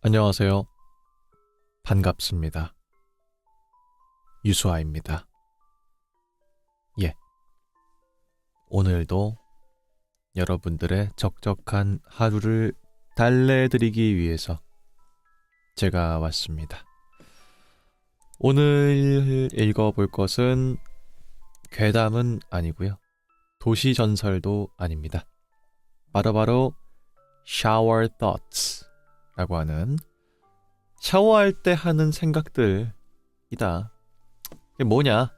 안녕하세요. 반갑습니다. 유수아입니다. 예. 오늘도 여러분들의 적적한 하루를 달래드리기 위해서 제가 왔습니다. 오늘 읽어볼 것은 괴담은 아니고요. 도시전설도 아닙니다. 바로 shower thoughts 라고 하는 샤워할 때 하는 생각들이다. 이게 뭐냐?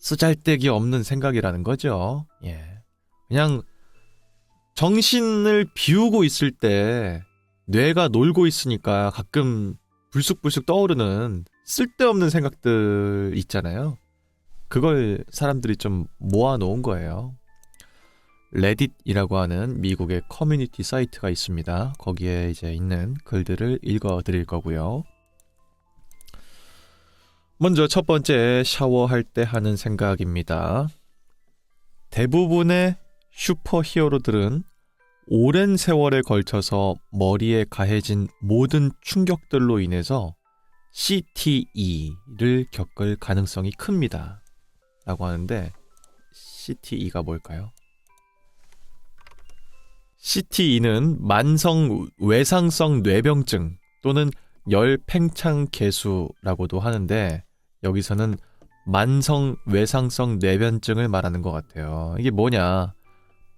쓰잘데기 없는 생각이라는 거죠. 예. 그냥 정신을 비우고 있을 때 뇌가 놀고 있으니까 가끔 불쑥불쑥 떠오르는 쓸데없는 생각들 있잖아요. 그걸 사람들이 좀 모아놓은 거예요. 레딧이라고 하는 미국의 커뮤니티 사이트가 있습니다. 거기에 이제 있는 글들을 읽어드릴 거고요. 먼저 첫 번째, 샤워할 때 하는 생각입니다. 대부분의 슈퍼히어로들은 오랜 세월에 걸쳐서 머리에 가해진 모든 충격들로 인해서 CTE를 겪을 가능성이 큽니다. 라고 하는데 CTE가 뭘까요? CTE는 만성 외상성 뇌병증 또는 열팽창개수라고도 하는데 여기서는 만성 외상성 뇌변증을 말하는 것 같아요. 이게 뭐냐?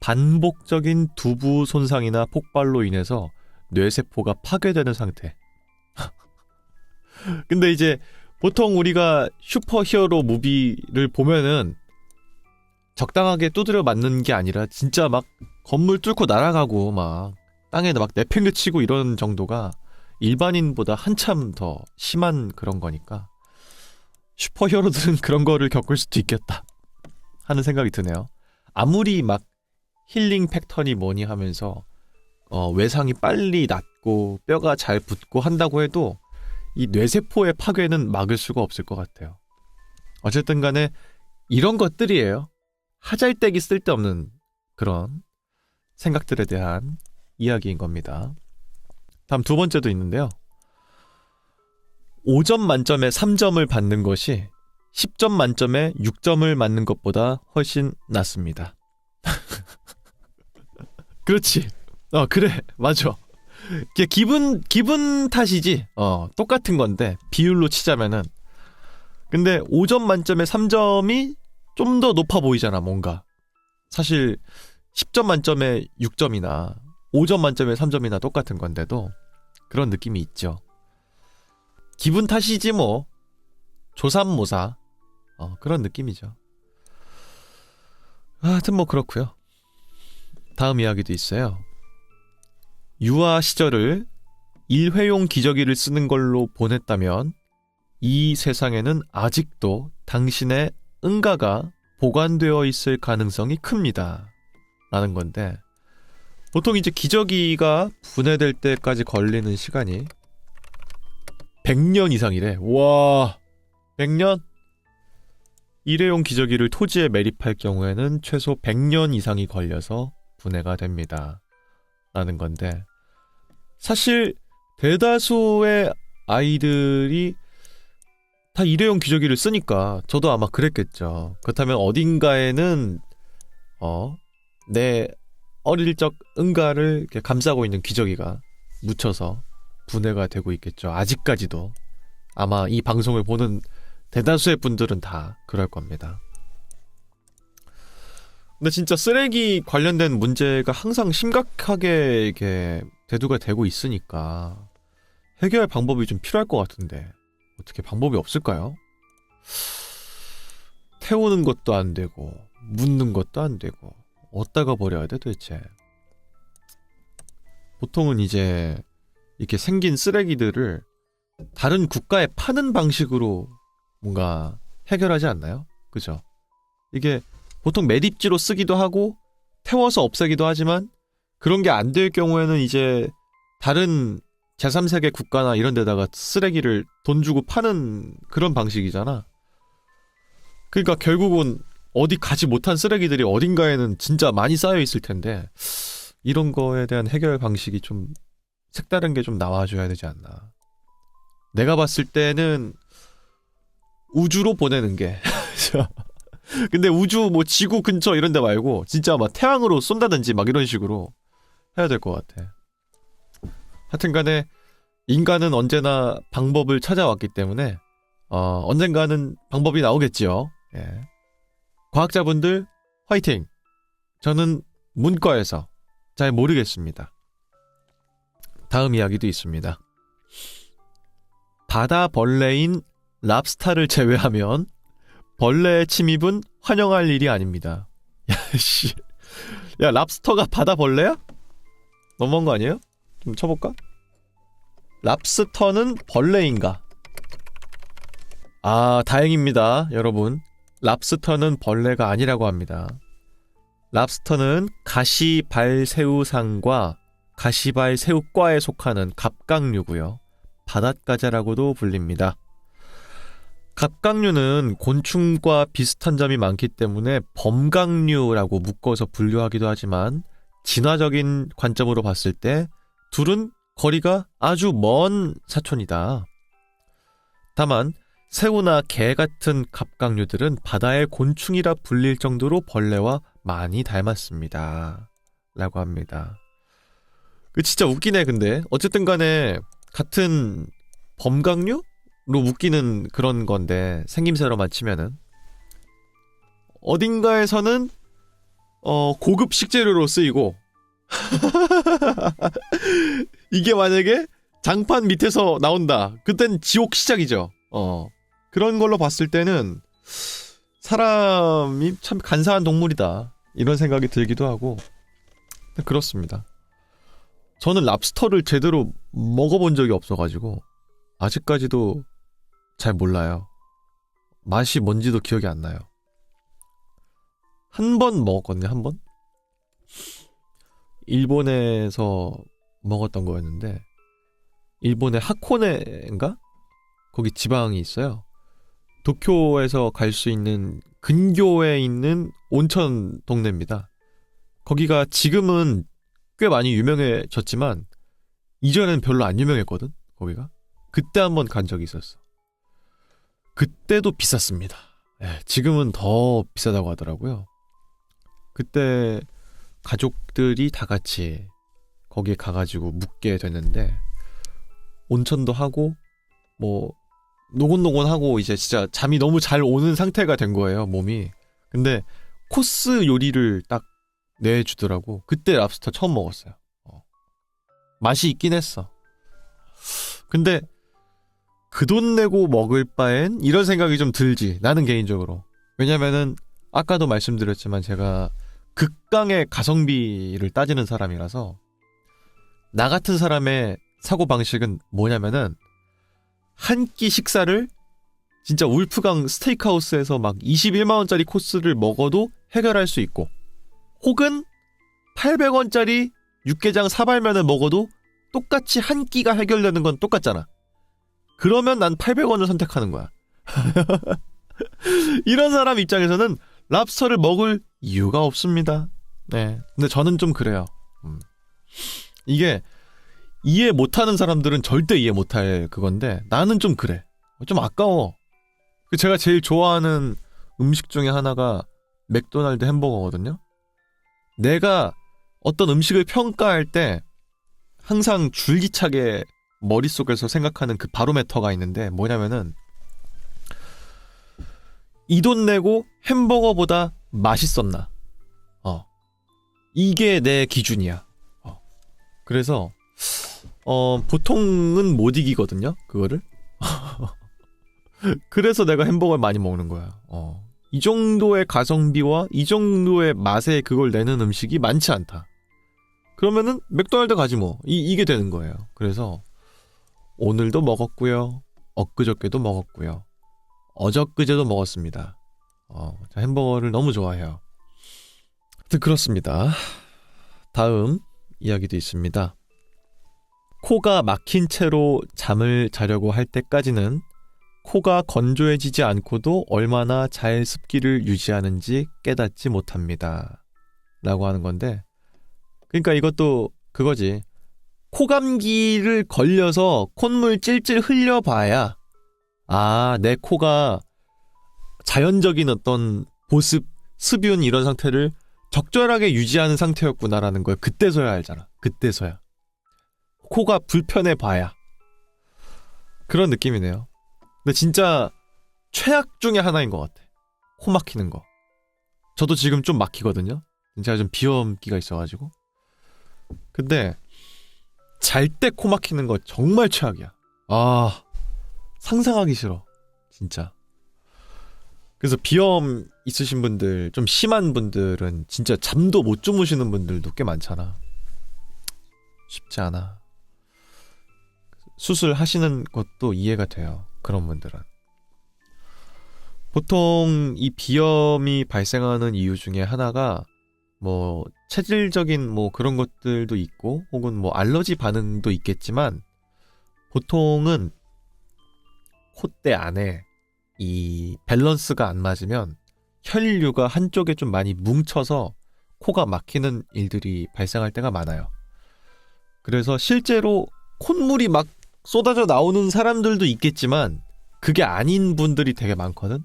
반복적인 두부 손상이나 폭발로 인해서 뇌세포가 파괴되는 상태. 근데 이제 보통 우리가 슈퍼히어로 무비를 보면은 적당하게 두드려 맞는 게 아니라 진짜 막 건물 뚫고 날아가고 막 땅에 막 내팽개치고 이런 정도가 일반인보다 한참 더 심한 그런 거니까 슈퍼히어로들은 그런 거를 겪을 수도 있겠다 하는 생각이 드네요. 아무리 막 힐링 패턴이 뭐니 하면서 외상이 빨리 낫고 뼈가 잘 붙고 한다고 해도 이 뇌세포의 파괴는 막을 수가 없을 것 같아요. 어쨌든 간에 이런 것들이에요. 하잘데기 쓸데없는 그런 생각들에 대한 이야기인 겁니다. 다음 두 번째도 있는데요. 5점 만점에 3점을 받는 것이 10점 만점에 6점을 맞는 것보다 훨씬 낫습니다. 그렇지. 그래. 맞아. 기분 탓이지. 똑같은 건데 비율로 치자면은. 근데 5점 만점에 3점이 좀 더 높아 보이잖아, 뭔가. 사실 10점 만점에 6점이나 5점 만점에 3점이나 똑같은 건데도 그런 느낌이 있죠. 기분 탓이지 뭐. 조삼모사. 그런 느낌이죠. 하여튼 뭐 그렇고요. 다음 이야기도 있어요. 유아 시절을 일회용 기저귀를 쓰는 걸로 보냈다면 이 세상에는 아직도 당신의 응가가 보관되어 있을 가능성이 큽니다. 라는 건데 보통 이제 기저귀가 분해될 때까지 걸리는 시간이 100년 이상이래. 와, 100년? 일회용 기저귀를 토지에 매립할 경우에는 최소 100년 이상이 걸려서 분해가 됩니다. 라는 건데 사실 대다수의 아이들이 다 일회용 기저귀를 쓰니까 저도 아마 그랬겠죠. 그렇다면 어딘가에는 내 어릴 적 응가를 이렇게 감싸고 있는 기저귀가 묻혀서 분해가 되고 있겠죠. 아직까지도 아마 이 방송을 보는 대다수의 분들은 다 그럴 겁니다. 근데 진짜 쓰레기 관련된 문제가 항상 심각하게 이렇게 대두가 되고 있으니까 해결 방법이 좀 필요할 것 같은데 어떻게 방법이 없을까요? 태우는 것도 안 되고 묻는 것도 안 되고 어디다가 버려야 돼 도대체? 보통은 이제 이렇게 생긴 쓰레기들을 다른 국가에 파는 방식으로 뭔가 해결하지 않나요? 그죠? 이게 보통 매립지로 쓰기도 하고 태워서 없애기도 하지만 그런 게 안 될 경우에는 이제 다른 제3세계 국가나 이런 데다가 쓰레기를 돈 주고 파는 그런 방식이잖아. 그러니까 결국은 어디 가지 못한 쓰레기들이 어딘가에는 진짜 많이 쌓여 있을 텐데 이런 거에 대한 해결 방식이 좀 색다른 게 좀 나와줘야 되지 않나. 내가 봤을 때는 우주로 보내는 게 근데 우주 뭐 지구 근처 이런 데 말고 진짜 막 태양으로 쏜다든지 막 이런 식으로 해야 될 것 같아. 하여튼간에 인간은 언제나 방법을 찾아왔기 때문에 언젠가는 방법이 나오겠지요. 예. 과학자분들 화이팅! 저는 문과에서 잘 모르겠습니다. 다음 이야기도 있습니다. 바다 벌레인 랍스타를 제외하면 벌레의 침입은 환영할 일이 아닙니다. 야, 씨. 야, 랍스터가 바다 벌레야? 너무한 거 아니에요? 좀 쳐볼까? 랍스터는 벌레인가? 아, 다행입니다, 여러분. 랍스터는 벌레가 아니라고 합니다. 랍스터는 가시발새우상과 가시발새우과에 속하는 갑각류고요. 바닷가재라고도 불립니다. 갑각류는 곤충과 비슷한 점이 많기 때문에 범각류라고 묶어서 분류하기도 하지만 진화적인 관점으로 봤을 때 둘은 거리가 아주 먼 사촌이다. 다만 새우나 개 같은 갑각류들은 바다의 곤충이라 불릴 정도로 벌레와 많이 닮았습니다. 라고 합니다. 그 진짜 웃기네. 근데 어쨌든 간에 같은 범각류로 웃기는 그런 건데 생김새로만 치면은 어딘가에서는 고급 식재료로 쓰이고 이게 만약에 장판 밑에서 나온다. 그땐 지옥 시작이죠. 그런 걸로 봤을 때는 사람이 참 간사한 동물이다. 이런 생각이 들기도 하고 그렇습니다. 저는 랍스터를 제대로 먹어본 적이 없어가지고 아직까지도 잘 몰라요. 맛이 뭔지도 기억이 안 나요. 한 번 먹었거든요. 한 번? 일본에서 먹었던 거였는데 일본의 하코네인가? 거기 지방이 있어요. 도쿄에서 갈 수 있는 근교에 있는 온천 동네입니다. 거기가 지금은 꽤 많이 유명해졌지만 이전엔 별로 안 유명했거든. 거기가. 그때 한번 간 적이 있었어. 그때도 비쌌습니다. 지금은 더 비싸다고 하더라고요. 그때 가족들이 다 같이 거기에 가가지고 묵게 됐는데 온천도 하고 뭐 노곤노곤하고 이제 진짜 잠이 너무 잘 오는 상태가 된 거예요, 몸이. 근데 코스 요리를 딱 내주더라고. 그때 랍스터 처음 먹었어요. 맛이 있긴 했어. 근데 그 돈 내고 먹을 바엔 이런 생각이 좀 들지. 나는 개인적으로. 왜냐면은 아까도 말씀드렸지만 제가 극강의 가성비를 따지는 사람이라서 나 같은 사람의 사고방식은 뭐냐면은 한 끼 식사를 진짜 울프강 스테이크하우스에서 막 21만원짜리 코스를 먹어도 해결할 수 있고 혹은 800원짜리 육개장 사발면을 먹어도 똑같이 한 끼가 해결되는 건 똑같잖아. 그러면 난 800원을 선택하는 거야. 이런 사람 입장에서는 랍스터를 먹을 이유가 없습니다. 네. 근데 저는 좀 그래요. 이게 이해 못하는 사람들은 절대 이해 못할 그건데 나는 좀 그래. 좀 아까워. 제가 제일 좋아하는 음식 중에 하나가 맥도날드 햄버거거든요. 내가 어떤 음식을 평가할 때 항상 줄기차게 머릿속에서 생각하는 그 바로메터가 있는데 뭐냐면은 이 돈 내고 햄버거보다 맛있었나. 이게 내 기준이야. 그래서 보통은 못 이기거든요. 그거를. 그래서 내가 햄버거를 많이 먹는 거야. 이 정도의 가성비와 이 정도의 맛에 그걸 내는 음식이 많지 않다. 그러면은 맥도날드 가지 뭐. 이게 되는 거예요. 그래서 오늘도 먹었고요. 엊그저께도 먹었고요. 어저께도 먹었습니다. 햄버거를 너무 좋아해요. 하여튼 그렇습니다. 다음 이야기도 있습니다. 코가 막힌 채로 잠을 자려고 할 때까지는 코가 건조해지지 않고도 얼마나 잘 습기를 유지하는지 깨닫지 못합니다. 라고 하는 건데 그러니까 이것도 그거지. 코감기를 걸려서 콧물 찔찔 흘려봐야 내 코가 자연적인 어떤 보습, 습윤 이런 상태를 적절하게 유지하는 상태였구나라는 걸 그때서야 알잖아. 그때서야. 코가 불편해 봐야. 그런 느낌이네요. 근데 진짜 최악 중에 하나인 것 같아. 코 막히는 거. 저도 지금 좀 막히거든요. 제가 좀 비염기가 있어가지고. 근데 잘 때 코 막히는 거 정말 최악이야. 상상하기 싫어. 진짜. 그래서 비염 있으신 분들, 좀 심한 분들은 진짜 잠도 못 주무시는 분들도 꽤 많잖아. 쉽지 않아. 수술하시는 것도 이해가 돼요. 그런 분들은. 보통 이 비염이 발생하는 이유 중에 하나가 뭐 체질적인 뭐 그런 것들도 있고 혹은 뭐 알러지 반응도 있겠지만 보통은 콧대 안에 이 밸런스가 안 맞으면 혈류가 한쪽에 좀 많이 뭉쳐서 코가 막히는 일들이 발생할 때가 많아요. 그래서 실제로 콧물이 막 쏟아져 나오는 사람들도 있겠지만 그게 아닌 분들이 되게 많거든.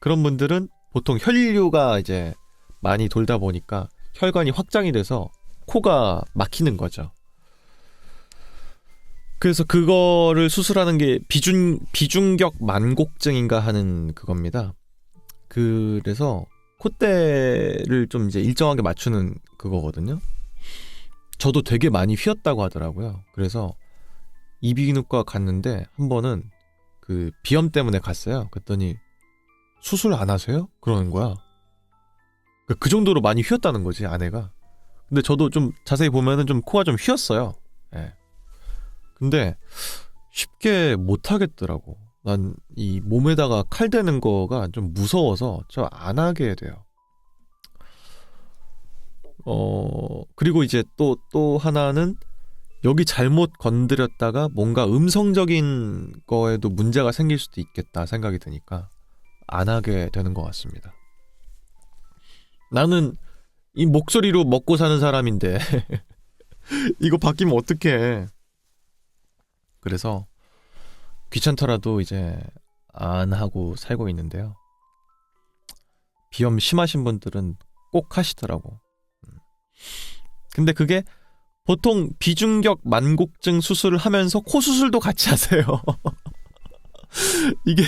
그런 분들은 보통 혈류가 이제 많이 돌다 보니까 혈관이 확장이 돼서 코가 막히는 거죠. 그래서 그거를 수술하는 게 비중격 만곡증인가 하는 그겁니다. 그래서 콧대를 좀 이제 일정하게 맞추는 그거거든요. 저도 되게 많이 휘었다고 하더라고요. 그래서 이비인후과 갔는데 한 번은 그 비염 때문에 갔어요. 그랬더니 수술 안 하세요? 그러는 거야. 그 정도로 많이 휘었다는 거지, 아내가. 근데 저도 좀 자세히 보면은 좀 코가 좀 휘었어요. 예. 근데 쉽게 못 하겠더라고. 난 이 몸에다가 칼 대는 거가 좀 무서워서 저 안 하게 돼요. 그리고 이제 또 하나는 여기 잘못 건드렸다가 뭔가 음성적인 거에도 문제가 생길 수도 있겠다 생각이 드니까 안 하게 되는 것 같습니다. 나는 이 목소리로 먹고 사는 사람인데 이거 바뀌면 어떡해. 그래서 귀찮더라도 이제 안 하고 살고 있는데요. 비염 심하신 분들은 꼭 하시더라고. 근데 그게 보통 비중격 만곡증 수술을 하면서 코 수술도 같이 하세요. 이게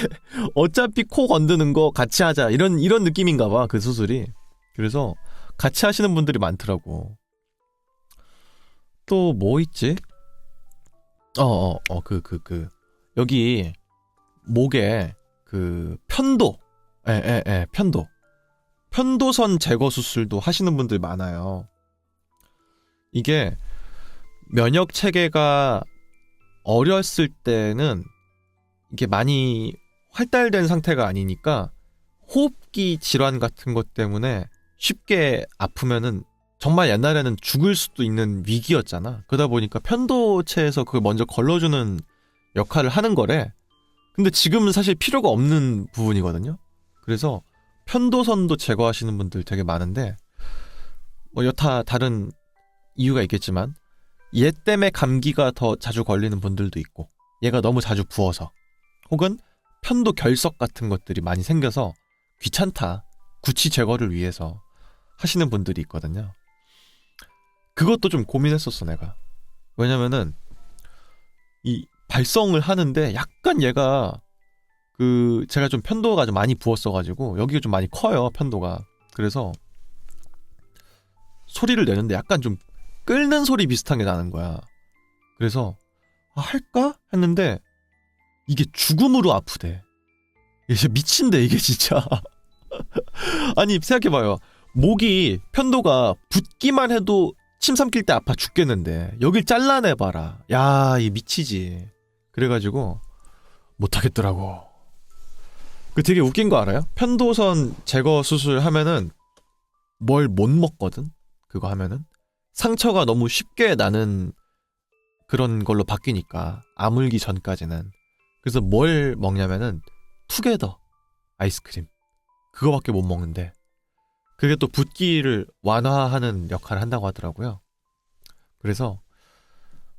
어차피 코 건드는 거 같이 하자 이런 느낌인가 봐, 그 수술이. 그래서 같이 하시는 분들이 많더라고. 또 뭐 있지? 여기 목에 그 편도, 편도선 제거 수술도 하시는 분들 많아요. 이게 면역 체계가 어렸을 때는 이게 많이 활달된 상태가 아니니까 호흡기 질환 같은 것 때문에 쉽게 아프면은 정말 옛날에는 죽을 수도 있는 위기였잖아. 그러다 보니까 편도체에서 그걸 먼저 걸러주는 역할을 하는 거래. 근데 지금은 사실 필요가 없는 부분이거든요. 그래서 편도선도 제거하시는 분들 되게 많은데 뭐 여타 다른 이유가 있겠지만 얘 때문에 감기가 더 자주 걸리는 분들도 있고 얘가 너무 자주 부어서 혹은 편도 결석 같은 것들이 많이 생겨서 귀찮다, 구취 제거를 위해서 하시는 분들이 있거든요. 그것도 좀 고민했었어, 내가. 왜냐면은 이 발성을 하는데 약간 얘가 제가 좀 편도가 좀 많이 부었어가지고 여기가 좀 많이 커요, 편도가. 그래서 소리를 내는데 약간 좀 끓는 소리 비슷한 게 나는 거야. 그래서 할까? 했는데 이게 죽음으로 아프대. 이게 미친데 이게 진짜. 아니 생각해봐요. 목이 편도가 붓기만 해도 침 삼킬 때 아파 죽겠는데 여길 잘라내봐라. 야, 이 미치지. 그래가지고 못하겠더라고. 그 되게 웃긴 거 알아요? 편도선 제거 수술 하면은 뭘 못 먹거든? 그거 하면은 상처가 너무 쉽게 나는 그런 걸로 바뀌니까 아물기 전까지는. 그래서 뭘 먹냐면은 투게더 아이스크림 그거밖에 못 먹는데 그게 또 붓기를 완화하는 역할을 한다고 하더라고요. 그래서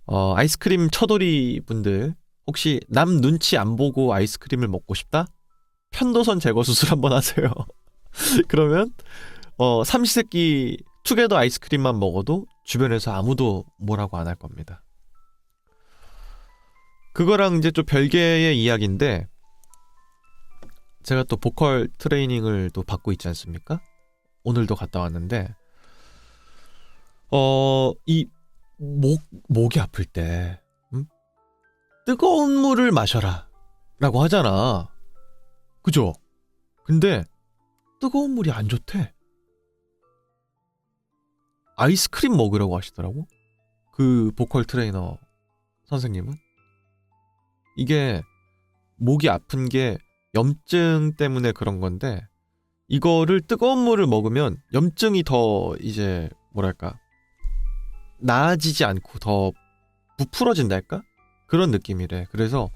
아이스크림 처돌이 분들 혹시 남 눈치 안 보고 아이스크림을 먹고 싶다? 편도선 제거 수술 한번 하세요. 그러면 삼시세끼 투게더 아이스크림만 먹어도 주변에서 아무도 뭐라고 안 할 겁니다. 그거랑 이제 좀 별개의 이야기인데, 제가 또 보컬 트레이닝을 또 받고 있지 않습니까? 오늘도 갔다 왔는데, 이 목이 아플 때 뜨거운 물을 마셔라 라고 하잖아. 그죠? 근데 뜨거운 물이 안 좋대. 아이스크림 먹으라고 하시더라고. 그 보컬 트레이너 선생님은. 이게 목이 아픈 게 염증 때문에 그런 건데, 이거를 뜨거운 물을 먹으면 염증이 더 이제 뭐랄까 나아지지 않고 더 부풀어진달까? 그런 느낌이래. 그래서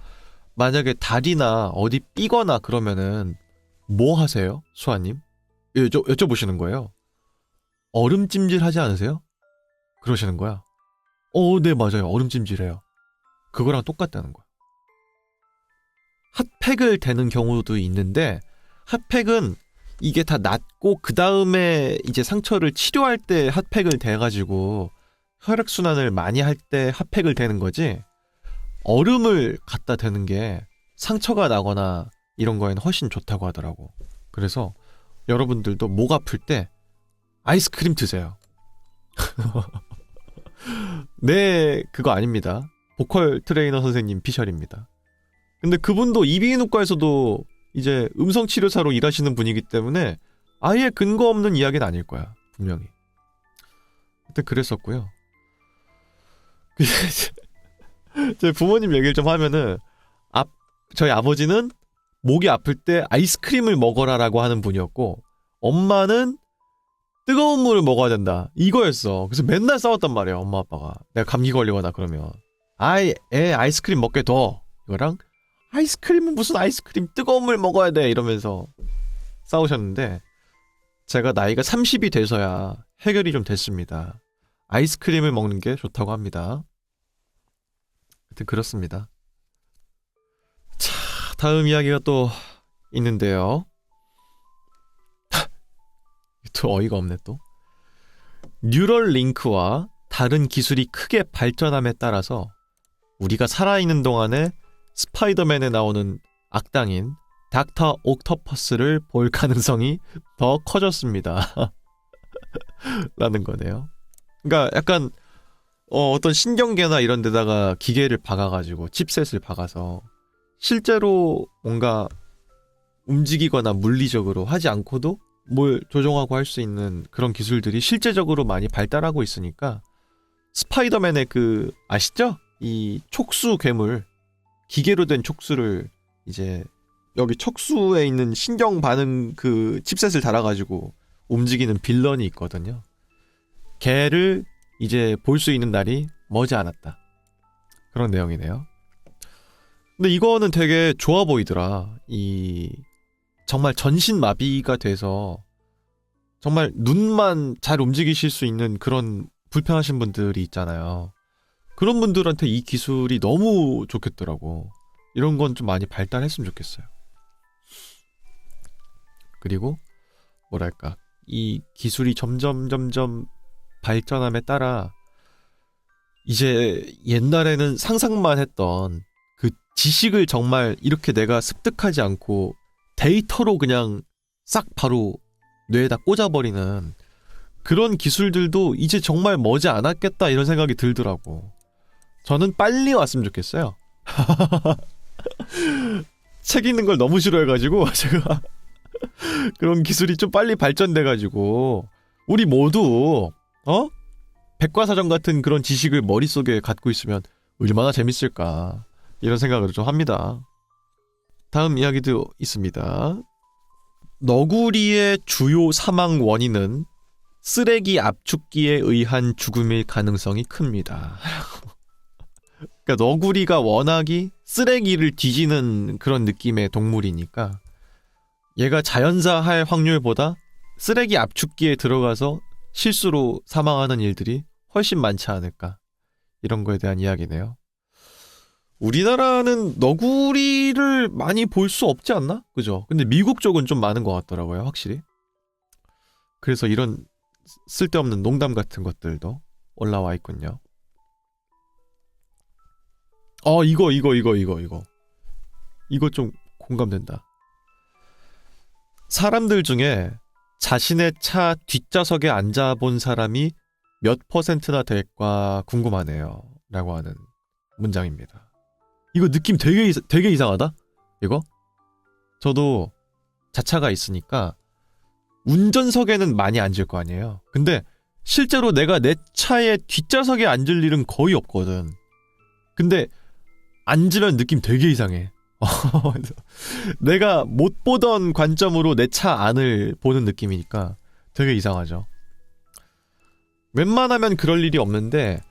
만약에 다리나 어디 삐거나 그러면은 뭐 하세요? 수아님? 여쭤보시는 거예요. 얼음찜질 하지 않으세요? 그러시는 거야. 네, 맞아요. 얼음찜질해요. 그거랑 똑같다는 거야. 핫팩을 대는 경우도 있는데, 핫팩은 이게 다 낫고 그 다음에 이제 상처를 치료할 때 핫팩을 대가지고 혈액순환을 많이 할 때 핫팩을 대는 거지, 얼음을 갖다 대는 게 상처가 나거나 이런 거에는 훨씬 좋다고 하더라고. 그래서 여러분들도 목 아플 때 아이스크림 드세요. 네, 그거 아닙니다. 보컬 트레이너 선생님 피셜입니다. 근데 그분도 이비인후과에서도 이제 음성치료사로 일하시는 분이기 때문에 아예 근거 없는 이야기는 아닐 거야, 분명히. 그때 그랬었고요. 제 부모님 얘기를 좀 하면은, 저희 아버지는 목이 아플 때 아이스크림을 먹어라라고 하는 분이었고, 엄마는 뜨거운 물을 먹어야 된다 이거였어. 그래서 맨날 싸웠단 말이야, 엄마 아빠가. 내가 감기 걸리거나 그러면 애 아이스크림 먹게 둬, 이거랑 아이스크림은 무슨 아이스크림, 뜨거운 물 먹어야 돼, 이러면서 싸우셨는데, 제가 나이가 30이 돼서야 해결이 좀 됐습니다. 아이스크림을 먹는 게 좋다고 합니다. 하여튼 그렇습니다. 자, 다음 이야기가 또 있는데요. 또 어이가 없네 또. 뉴럴링크와 다른 기술이 크게 발전함에 따라서 우리가 살아있는 동안에 스파이더맨에 나오는 악당인 닥터 옥토퍼스를 볼 가능성이 더 커졌습니다. 라는 거네요. 그러니까 약간 어떤 신경계나 이런 데다가 기계를 박아가지고 칩셋을 박아서 실제로 뭔가 움직이거나 물리적으로 하지 않고도 뭘 조종하고 할 수 있는 그런 기술들이 실제적으로 많이 발달하고 있으니까, 스파이더맨의 그 아시죠? 이 촉수 괴물, 기계로 된 촉수를 이제 여기 척수에 있는 신경 반응 그 칩셋을 달아가지고 움직이는 빌런이 있거든요. 걔를 이제 볼 수 있는 날이 머지 않았다. 그런 내용이네요. 근데 이거는 되게 좋아 보이더라. 정말 전신 마비가 돼서 정말 눈만 잘 움직이실 수 있는 그런 불편하신 분들이 있잖아요. 그런 분들한테 이 기술이 너무 좋겠더라고. 이런 건 좀 많이 발달했으면 좋겠어요. 그리고 뭐랄까, 이 기술이 점점 발전함에 따라 이제 옛날에는 상상만 했던 그 지식을 정말 이렇게 내가 습득하지 않고 데이터로 그냥 싹 바로 뇌에다 꽂아버리는 그런 기술들도 이제 정말 머지 않았겠다, 이런 생각이 들더라고. 저는 빨리 왔으면 좋겠어요. 책 읽는 걸 너무 싫어해가지고 제가 그런 기술이 좀 빨리 발전돼가지고 우리 모두 백과사전 같은 그런 지식을 머릿속에 갖고 있으면 얼마나 재밌을까, 이런 생각을 좀 합니다. 다음 이야기도 있습니다. 너구리의 주요 사망 원인은 쓰레기 압축기에 의한 죽음일 가능성이 큽니다. 그러니까 너구리가 워낙이 쓰레기를 뒤지는 그런 느낌의 동물이니까 얘가 자연사할 확률보다 쓰레기 압축기에 들어가서 실수로 사망하는 일들이 훨씬 많지 않을까, 이런 거에 대한 이야기네요. 우리나라는 너구리를 많이 볼 수 없지 않나? 그죠? 근데 미국 쪽은 좀 많은 것 같더라고요, 확실히. 그래서 이런 쓸데없는 농담 같은 것들도 올라와 있군요. 이거 좀 공감된다. 사람들 중에 자신의 차 뒷좌석에 앉아본 사람이 몇 %나 될까 궁금하네요. 라고 하는 문장입니다. 이거 느낌 되게 이상하다? 이거? 저도 자차가 있으니까 운전석에는 많이 앉을 거 아니에요. 근데 실제로 내가 내 차의 뒷좌석에 앉을 일은 거의 없거든. 근데 앉으면 느낌 되게 이상해. 내가 못 보던 관점으로 내 차 안을 보는 느낌이니까 되게 이상하죠. 웬만하면 그럴 일이 없는데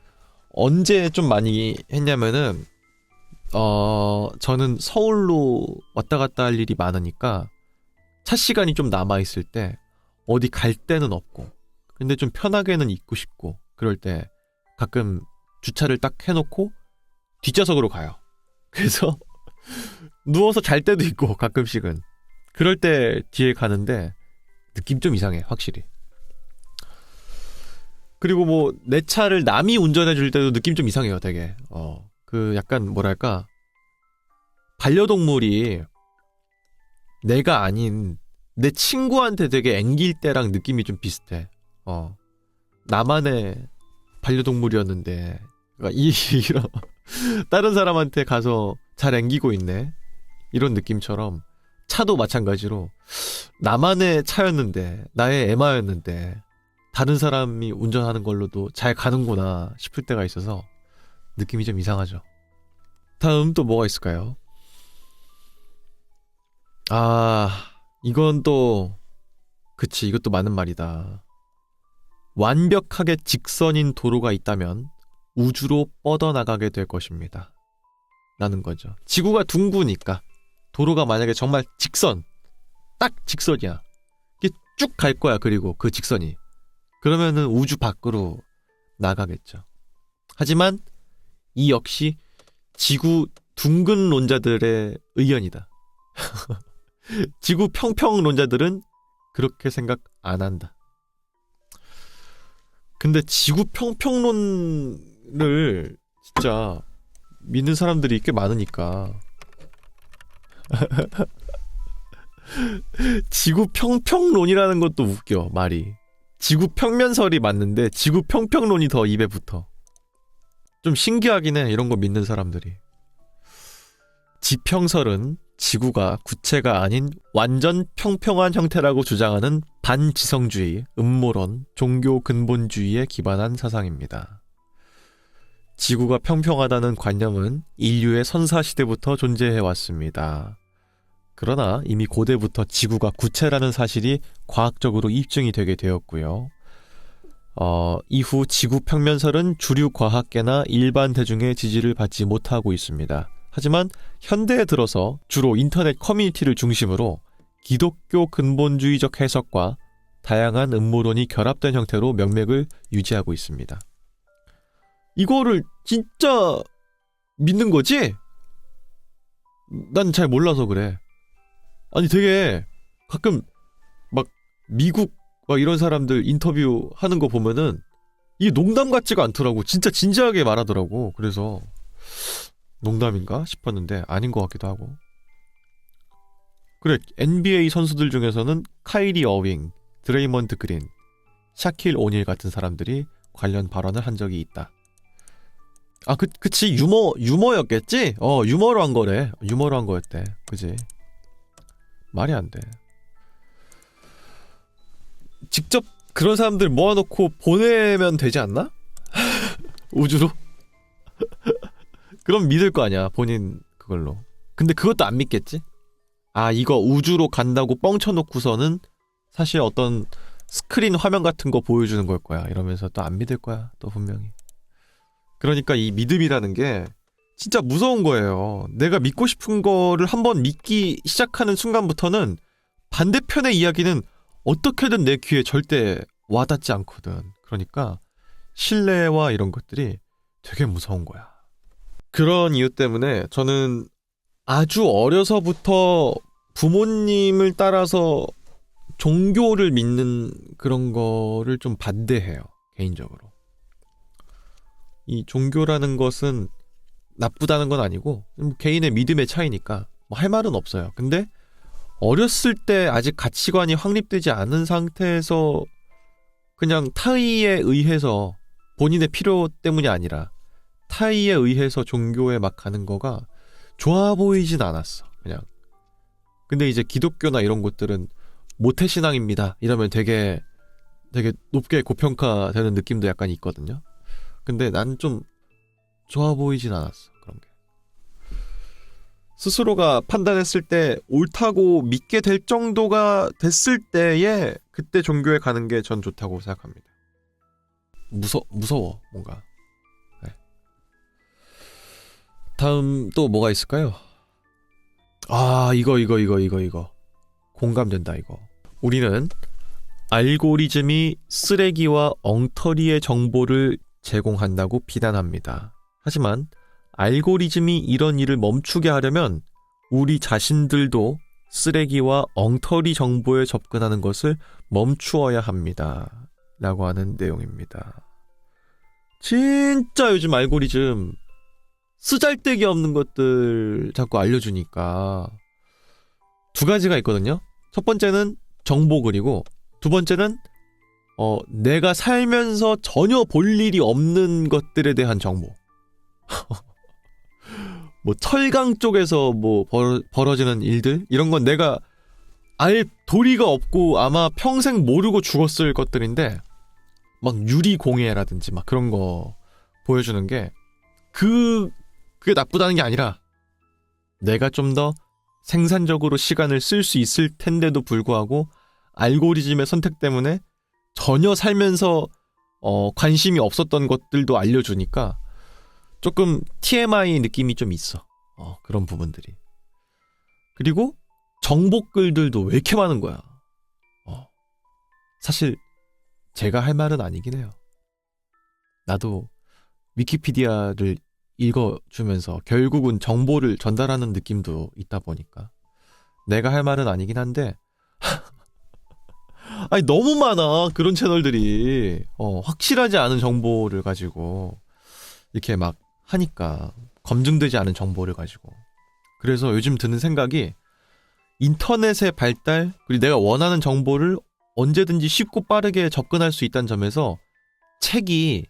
언제 좀 많이 했냐면은 저는 서울로 왔다 갔다 할 일이 많으니까 차 시간이 좀 남아있을 때 어디 갈 데는 없고 근데 좀 편하게는 있고 싶고 그럴 때 가끔 주차를 딱 해놓고 뒷좌석으로 가요. 그래서 누워서 잘 때도 있고 가끔씩은 그럴 때 뒤에 가는데 느낌 좀 이상해 확실히. 그리고 뭐 내 차를 남이 운전해 줄 때도 느낌 좀 이상해요 되게. 그 약간 뭐랄까 반려동물이 내가 아닌 내 친구한테 되게 앵길 때랑 느낌이 좀 비슷해. 나만의 반려동물이었는데 그러니까 이런 다른 사람한테 가서 잘 앵기고 있네 이런 느낌처럼 차도 마찬가지로 나만의 차였는데 나의 애마였는데 다른 사람이 운전하는 걸로도 잘 가는구나 싶을 때가 있어서 느낌이 좀 이상하죠. 다음 또 뭐가 있을까요? 이건 또 그치 이것도 맞는 말이다. 완벽하게 직선인 도로가 있다면 우주로 뻗어나가게 될 것입니다. 라는 거죠. 지구가 둥그니까 도로가 만약에 정말 직선 딱 직선이야. 이게 쭉 갈 거야. 그리고 그 직선이 그러면은 우주 밖으로 나가겠죠. 하지만 이 역시 지구 둥근론자들의 의견이다. 지구 평평론자들은 그렇게 생각 안 한다. 근데 지구 평평론을 진짜 믿는 사람들이 꽤 많으니까 지구 평평론이라는 것도 웃겨 말이. 지구 평면설이 맞는데 지구 평평론이 더 입에 붙어. 좀 신기하긴 해 이런 거 믿는 사람들이. 지평설은 지구가 구체가 아닌 완전 평평한 형태라고 주장하는 반지성주의, 음모론, 종교 근본주의에 기반한 사상입니다. 지구가 평평하다는 관념은 인류의 선사시대부터 존재해왔습니다. 그러나 이미 고대부터 지구가 구체라는 사실이 과학적으로 입증이 되게 되었고요. 이후 지구 평면설은 주류 과학계나 일반 대중의 지지를 받지 못하고 있습니다. 하지만 현대에 들어서 주로 인터넷 커뮤니티를 중심으로 기독교 근본주의적 해석과 다양한 음모론이 결합된 형태로 명맥을 유지하고 있습니다. 이거를 진짜 믿는 거지? 난 잘 몰라서 그래. 아니 되게 가끔 막 미국 막 이런 사람들 인터뷰 하는 거 보면은 이게 농담 같지가 않더라고. 진짜 진지하게 말하더라고. 그래서 농담인가 싶었는데 아닌 것 같기도 하고. 그래 NBA 선수들 중에서는 카이리 어윙, 드레이먼드 그린, 샤킬 오닐 같은 사람들이 관련 발언을 한 적이 있다. 그치 유머였겠지? 유머로 한 거래. 유머로 한 거였대. 그지? 말이 안 돼. 직접 그런 사람들 모아놓고 보내면 되지 않나? 우주로? 그럼 믿을 거 아니야 본인 그걸로. 근데 그것도 안 믿겠지? 이거 우주로 간다고 뻥쳐놓고서는 사실 어떤 스크린 화면 같은 거 보여주는 걸 거야 이러면서 또 안 믿을 거야 또 분명히. 그러니까 이 믿음이라는 게 진짜 무서운 거예요. 내가 믿고 싶은 거를 한번 믿기 시작하는 순간부터는 반대편의 이야기는 어떻게든 내 귀에 절대 와닿지 않거든. 그러니까 신뢰와 이런 것들이 되게 무서운 거야. 그런 이유 때문에 저는 아주 어려서부터 부모님을 따라서 종교를 믿는 그런 거를 좀 반대해요. 개인적으로. 이 종교라는 것은 나쁘다는 건 아니고 개인의 믿음의 차이니까 뭐 할 말은 없어요. 근데 어렸을 때 아직 가치관이 확립되지 않은 상태에서 그냥 타의에 의해서 본인의 필요 때문이 아니라 타의에 의해서 종교에 막 가는 거가 좋아 보이진 않았어. 그냥. 근데 이제 기독교나 이런 곳들은 모태신앙입니다 이러면 되게 높게 고평가되는 느낌도 약간 있거든요. 근데 난 좀 좋아 보이진 않았어. 그런 게. 스스로가 판단했을 때 옳다고 믿게 될 정도가 됐을 때에 그때 종교에 가는 게 전 좋다고 생각합니다. 무서워 뭔가. 네. 다음 또 뭐가 있을까요? 아 이거 공감된다. 이거 우리는 알고리즘이 쓰레기와 엉터리의 정보를 제공한다고 비난합니다. 하지만 알고리즘이 이런 일을 멈추게 하려면 우리 자신들도 쓰레기와 엉터리 정보에 접근하는 것을 멈추어야 합니다. 라고 하는 내용입니다. 진짜 요즘 알고리즘 쓰잘데기 없는 것들 자꾸 알려주니까 두 가지가 있거든요. 첫 번째는 정보 그리고 두 번째는 내가 살면서 전혀 볼 일이 없는 것들에 대한 정보. 뭐 철강 쪽에서 뭐 벌어지는 일들 이런 건 내가 알 도리가 없고 아마 평생 모르고 죽었을 것들인데 막 유리공예라든지 막 그런 거 보여주는 게 그게 나쁘다는 게 아니라 내가 좀 더 생산적으로 시간을 쓸 수 있을 텐데도 불구하고 알고리즘의 선택 때문에 전혀 살면서 관심이 없었던 것들도 알려주니까 조금 TMI 느낌이 좀 있어. 그런 부분들이. 그리고 정보글들도 왜 이렇게 많은 거야. 사실 제가 할 말은 아니긴 해요. 나도 위키피디아를 읽어주면서 결국은 정보를 전달하는 느낌도 있다 보니까 내가 할 말은 아니긴 한데 아니 너무 많아 그런 채널들이 확실하지 않은 정보를 가지고 이렇게 막 하니까 검증되지 않은 정보를 가지고 그래서 요즘 드는 생각이 인터넷의 발달 그리고 내가 원하는 정보를 언제든지 쉽고 빠르게 접근할 수 있다는 점에서 책이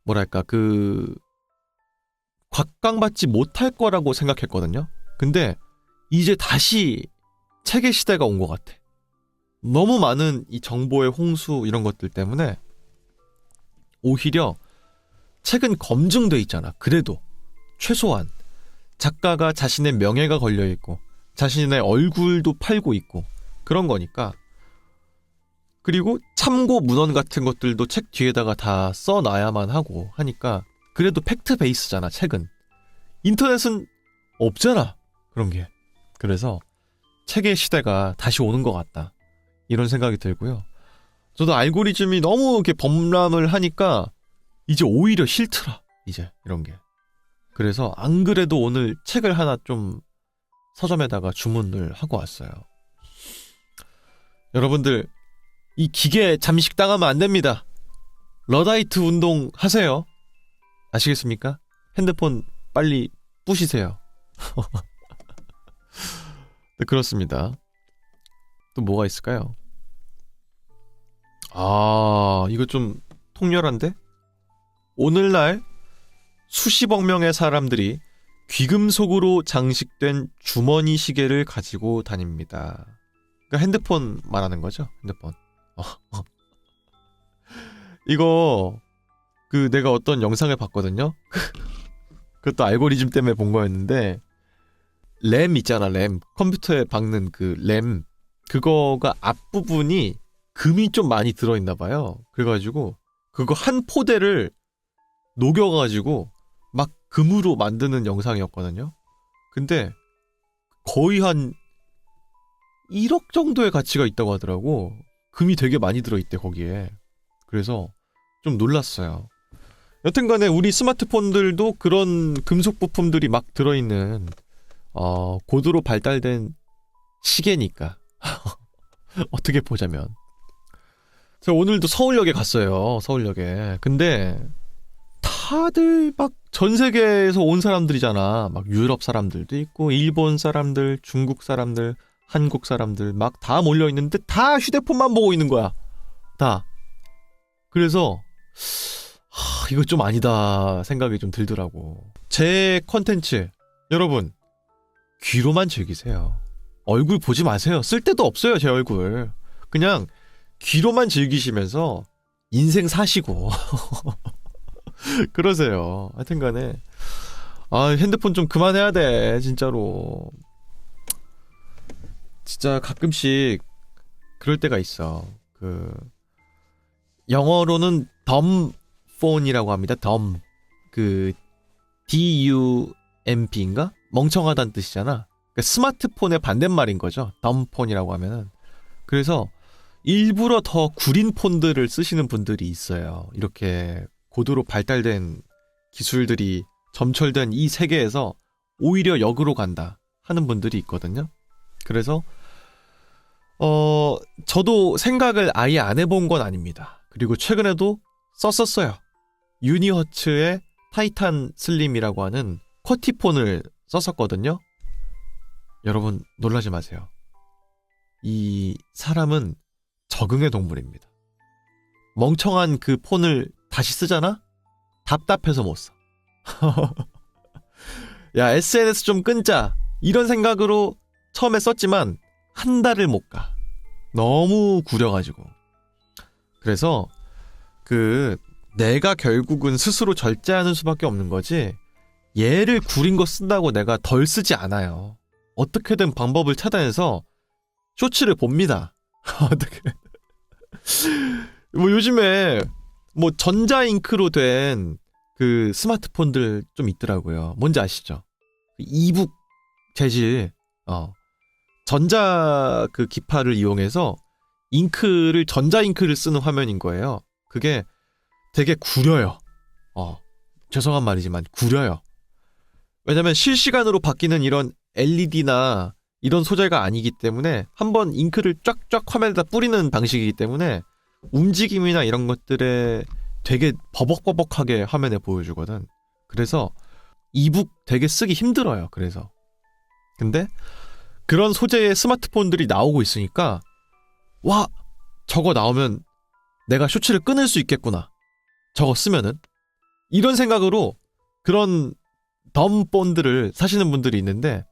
뭐랄까 곽강받지 못할 거라고 생각했거든요. 근데 이제 다시 책의 시대가 온 것 같아. 너무 많은 이 정보의 홍수 이런 것들 때문에 오히려 책은 검증돼 있잖아. 그래도 최소한 작가가 자신의 명예가 걸려있고 자신의 얼굴도 팔고 있고 그런 거니까. 그리고 참고 문헌 같은 것들도 책 뒤에다가 다 써놔야만 하고 하니까 그래도 팩트 베이스잖아. 책은. 인터넷은 없잖아. 그런 게. 그래서 책의 시대가 다시 오는 것 같다. 이런 생각이 들고요. 저도 알고리즘이 너무 이렇게 범람을 하니까 이제 오히려 싫더라. 이제 이런 게. 그래서 안 그래도 오늘 책을 하나 좀 서점에다가 주문을 하고 왔어요. 여러분들 이 기계 잠식당하면 안 됩니다. 러다이트 운동 하세요. 아시겠습니까? 핸드폰 빨리 부시세요. 네, 그렇습니다. 또 뭐가 있을까요? 이거 좀 통렬한데? 오늘날 수십억 명의 사람들이 귀금속으로 장식된 주머니 시계를 가지고 다닙니다. 그러니까 핸드폰 말하는 거죠? 핸드폰. 이거 내가 어떤 영상을 봤거든요. 그것도 알고리즘 때문에 본 거였는데 램 있잖아. 램 컴퓨터에 박는 그 램 그거가 앞부분이 금이 좀 많이 들어있나 봐요. 그래가지고 그거 한 포대를 녹여가지고 막 금으로 만드는 영상이었거든요. 근데 거의 한 1억 정도의 가치가 있다고 하더라고. 금이 되게 많이 들어있대 거기에. 그래서 좀 놀랐어요. 여튼간에 우리 스마트폰들도 그런 금속 부품들이 막 들어있는 고도로 발달된 시계니까 어떻게 보자면. 제가 오늘도 서울역에 갔어요. 서울역에. 근데 다들 막 전 세계에서 온 사람들이잖아. 막 유럽 사람들도 있고 일본 사람들, 중국 사람들, 한국 사람들 막 다 몰려있는데 다 휴대폰만 보고 있는 거야. 다. 그래서 이거 좀 아니다 생각이 좀 들더라고. 제 컨텐츠 여러분 귀로만 즐기세요. 얼굴 보지 마세요. 쓸 데도 없어요. 제 얼굴. 그냥 귀로만 즐기시면서 인생 사시고 그러세요. 하여튼간에 핸드폰 좀 그만해야 돼. 진짜로. 진짜 가끔씩 그럴 때가 있어. 영어로는 덤폰이라고 합니다. 덤. DUMP인가? 멍청하다는 뜻이잖아. 그러니까 스마트폰의 반대말인 거죠. 덤폰이라고 하면은. 그래서 일부러 더 구린 폰들을 쓰시는 분들이 있어요. 이렇게 고도로 발달된 기술들이 점철된 이 세계에서 오히려 역으로 간다 하는 분들이 있거든요. 그래서 저도 생각을 아예 안 해본 건 아닙니다. 그리고 최근에도 썼었어요. 유니허츠의 타이탄 슬림이라고 하는 쿼티폰을 썼었거든요. 여러분 놀라지 마세요. 이 사람은 적응의 동물입니다. 멍청한 그 폰을 다시 쓰잖아? 답답해서 못 써. 야, SNS 좀 끊자. 이런 생각으로 처음에 썼지만 한 달을 못 가. 너무 구려가지고. 그래서 내가 결국은 스스로 절제하는 수밖에 없는 거지, 얘를 구린 거 쓴다고 내가 덜 쓰지 않아요. 어떻게든 방법을 찾아내서 쇼츠를 봅니다. 어떻게. 요즘에 전자잉크로 된 그 스마트폰들 좀 있더라고요. 뭔지 아시죠? 이북 재질, 전자 기파를 이용해서 전자잉크를 쓰는 화면인 거예요. 그게 되게 구려요. 죄송한 말이지만 구려요. 왜냐면 실시간으로 바뀌는 이런 LED나 이런 소재가 아니기 때문에 한번 잉크를 쫙쫙 화면에다 뿌리는 방식이기 때문에 움직임이나 이런 것들에 되게 버벅버벅하게 화면에 보여주거든. 그래서 이북 되게 쓰기 힘들어요. 그래서. 근데 그런 소재의 스마트폰들이 나오고 있으니까 와, 저거 나오면 내가 쇼츠를 끊을 수 있겠구나. 저거 쓰면은. 이런 생각으로 그런 덤폰들을 사시는 분들이 있는데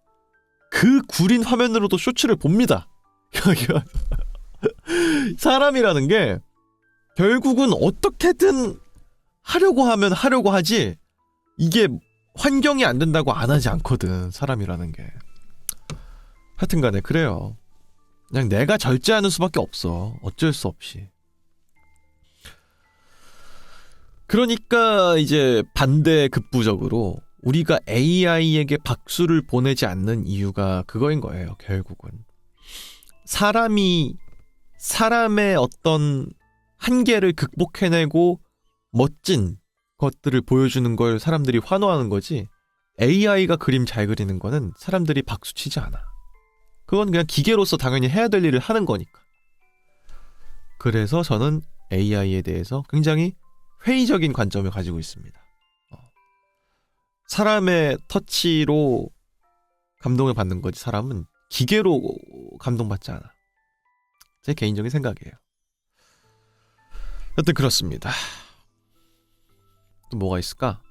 그 구린 화면으로도 쇼츠를 봅니다. 사람이라는 게 결국은 어떻게든 하려고 하면 하려고 하지, 이게 환경이 안 된다고 안 하지 않거든. 사람이라는 게. 하여튼간에 그래요. 그냥 내가 절제하는 수밖에 없어. 어쩔 수 없이. 그러니까 이제 반대급부적으로 우리가 AI에게 박수를 보내지 않는 이유가 그거인 거예요. 결국은 사람의 어떤 한계를 극복해내고 멋진 것들을 보여주는 걸 사람들이 환호하는 거지, AI가 그림 잘 그리는 거는 사람들이 박수치지 않아. 그건 그냥 기계로서 당연히 해야 될 일을 하는 거니까. 그래서 저는 AI에 대해서 굉장히 회의적인 관점을 가지고 있습니다. 사람의 터치로 감동을 받는 거지, 사람은 기계로 감동받지 않아. 제 개인적인 생각이에요. 여튼 그렇습니다. 또 뭐가 있을까?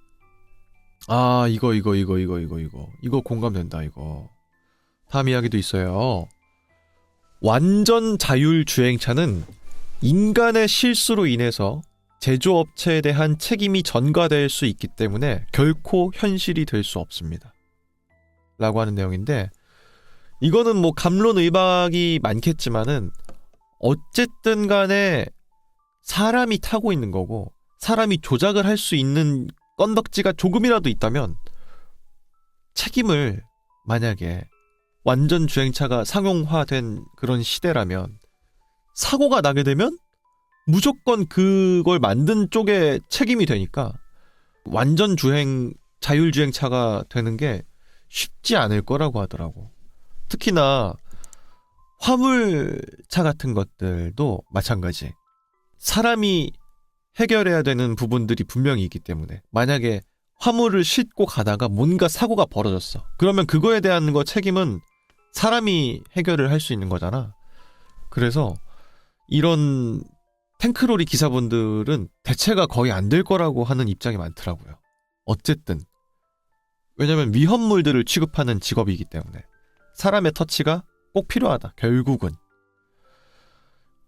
이거 공감된다. 이거 다음 이야기도 있어요. 완전 자율 주행차는 인간의 실수로 인해서 제조업체에 대한 책임이 전가될 수 있기 때문에 결코 현실이 될 수 없습니다. 라고 하는 내용인데, 이거는 갑론의박이 많겠지만은 어쨌든 간에 사람이 타고 있는 거고, 사람이 조작을 할 수 있는 건덕지가 조금이라도 있다면 책임을, 만약에 완전 주행차가 상용화된 그런 시대라면 사고가 나게 되면 무조건 그걸 만든 쪽에 책임이 되니까 완전 자율주행차가 되는 게 쉽지 않을 거라고 하더라고. 특히나 화물차 같은 것들도 마찬가지. 사람이 해결해야 되는 부분들이 분명히 있기 때문에 만약에 화물을 싣고 가다가 뭔가 사고가 벌어졌어. 그러면 그거에 대한 책임은 사람이 해결을 할 수 있는 거잖아. 그래서 이런 탱크로리 기사분들은 대체가 거의 안 될 거라고 하는 입장이 많더라고요. 어쨌든 왜냐면 위험물들을 취급하는 직업이기 때문에 사람의 터치가 꼭 필요하다. 결국은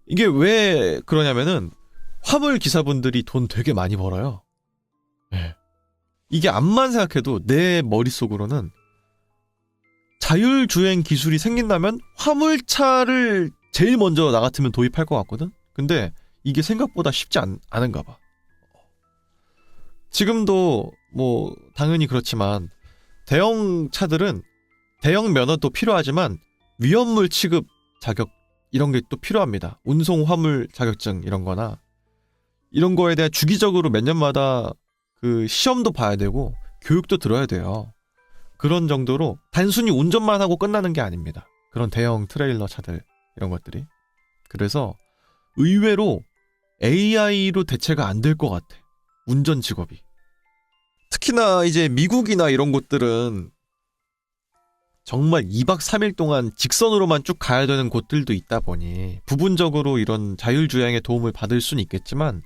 이게 왜 그러냐면은 화물 기사분들이 돈 되게 많이 벌어요. 네. 이게 암만 생각해도 내 머릿속으로는 자율주행 기술이 생긴다면 화물차를 제일 먼저 나 같으면 도입할 것 같거든? 근데 이게 생각보다 쉽지 않은가 봐. 지금도 뭐 당연히 그렇지만 대형 차들은 대형 면허도 필요하지만 위험물 취급 자격 이런 게 또 필요합니다. 운송 화물 자격증 이런 거나 이런 거에 대해 주기적으로 몇 년마다 그 시험도 봐야 되고 교육도 들어야 돼요. 그런 정도로 단순히 운전만 하고 끝나는 게 아닙니다. 그런 대형 트레일러 차들 이런 것들이. 그래서 의외로 AI로 대체가 안 될 것 같아. 운전 직업이. 특히나 이제 미국이나 이런 곳들은 정말 2박 3일 동안 직선으로만 쭉 가야 되는 곳들도 있다 보니 부분적으로 이런 자율주행의 도움을 받을 수는 있겠지만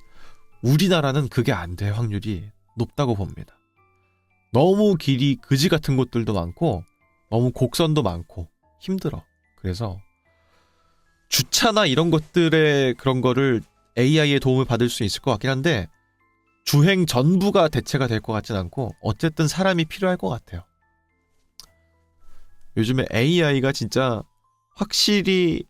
우리나라는 그게 안 될 확률이 높다고 봅니다. 너무 길이 그지 같은 곳들도 많고 너무 곡선도 많고 힘들어. 그래서 주차나 이런 것들의 그런 거를 AI의 도움을 받을 수 있을 것 같긴 한데 주행 전부가 대체가 될 것 같진 않고 어쨌든 사람이 필요할 것 같아요. 요즘에 AI가 진짜 확실히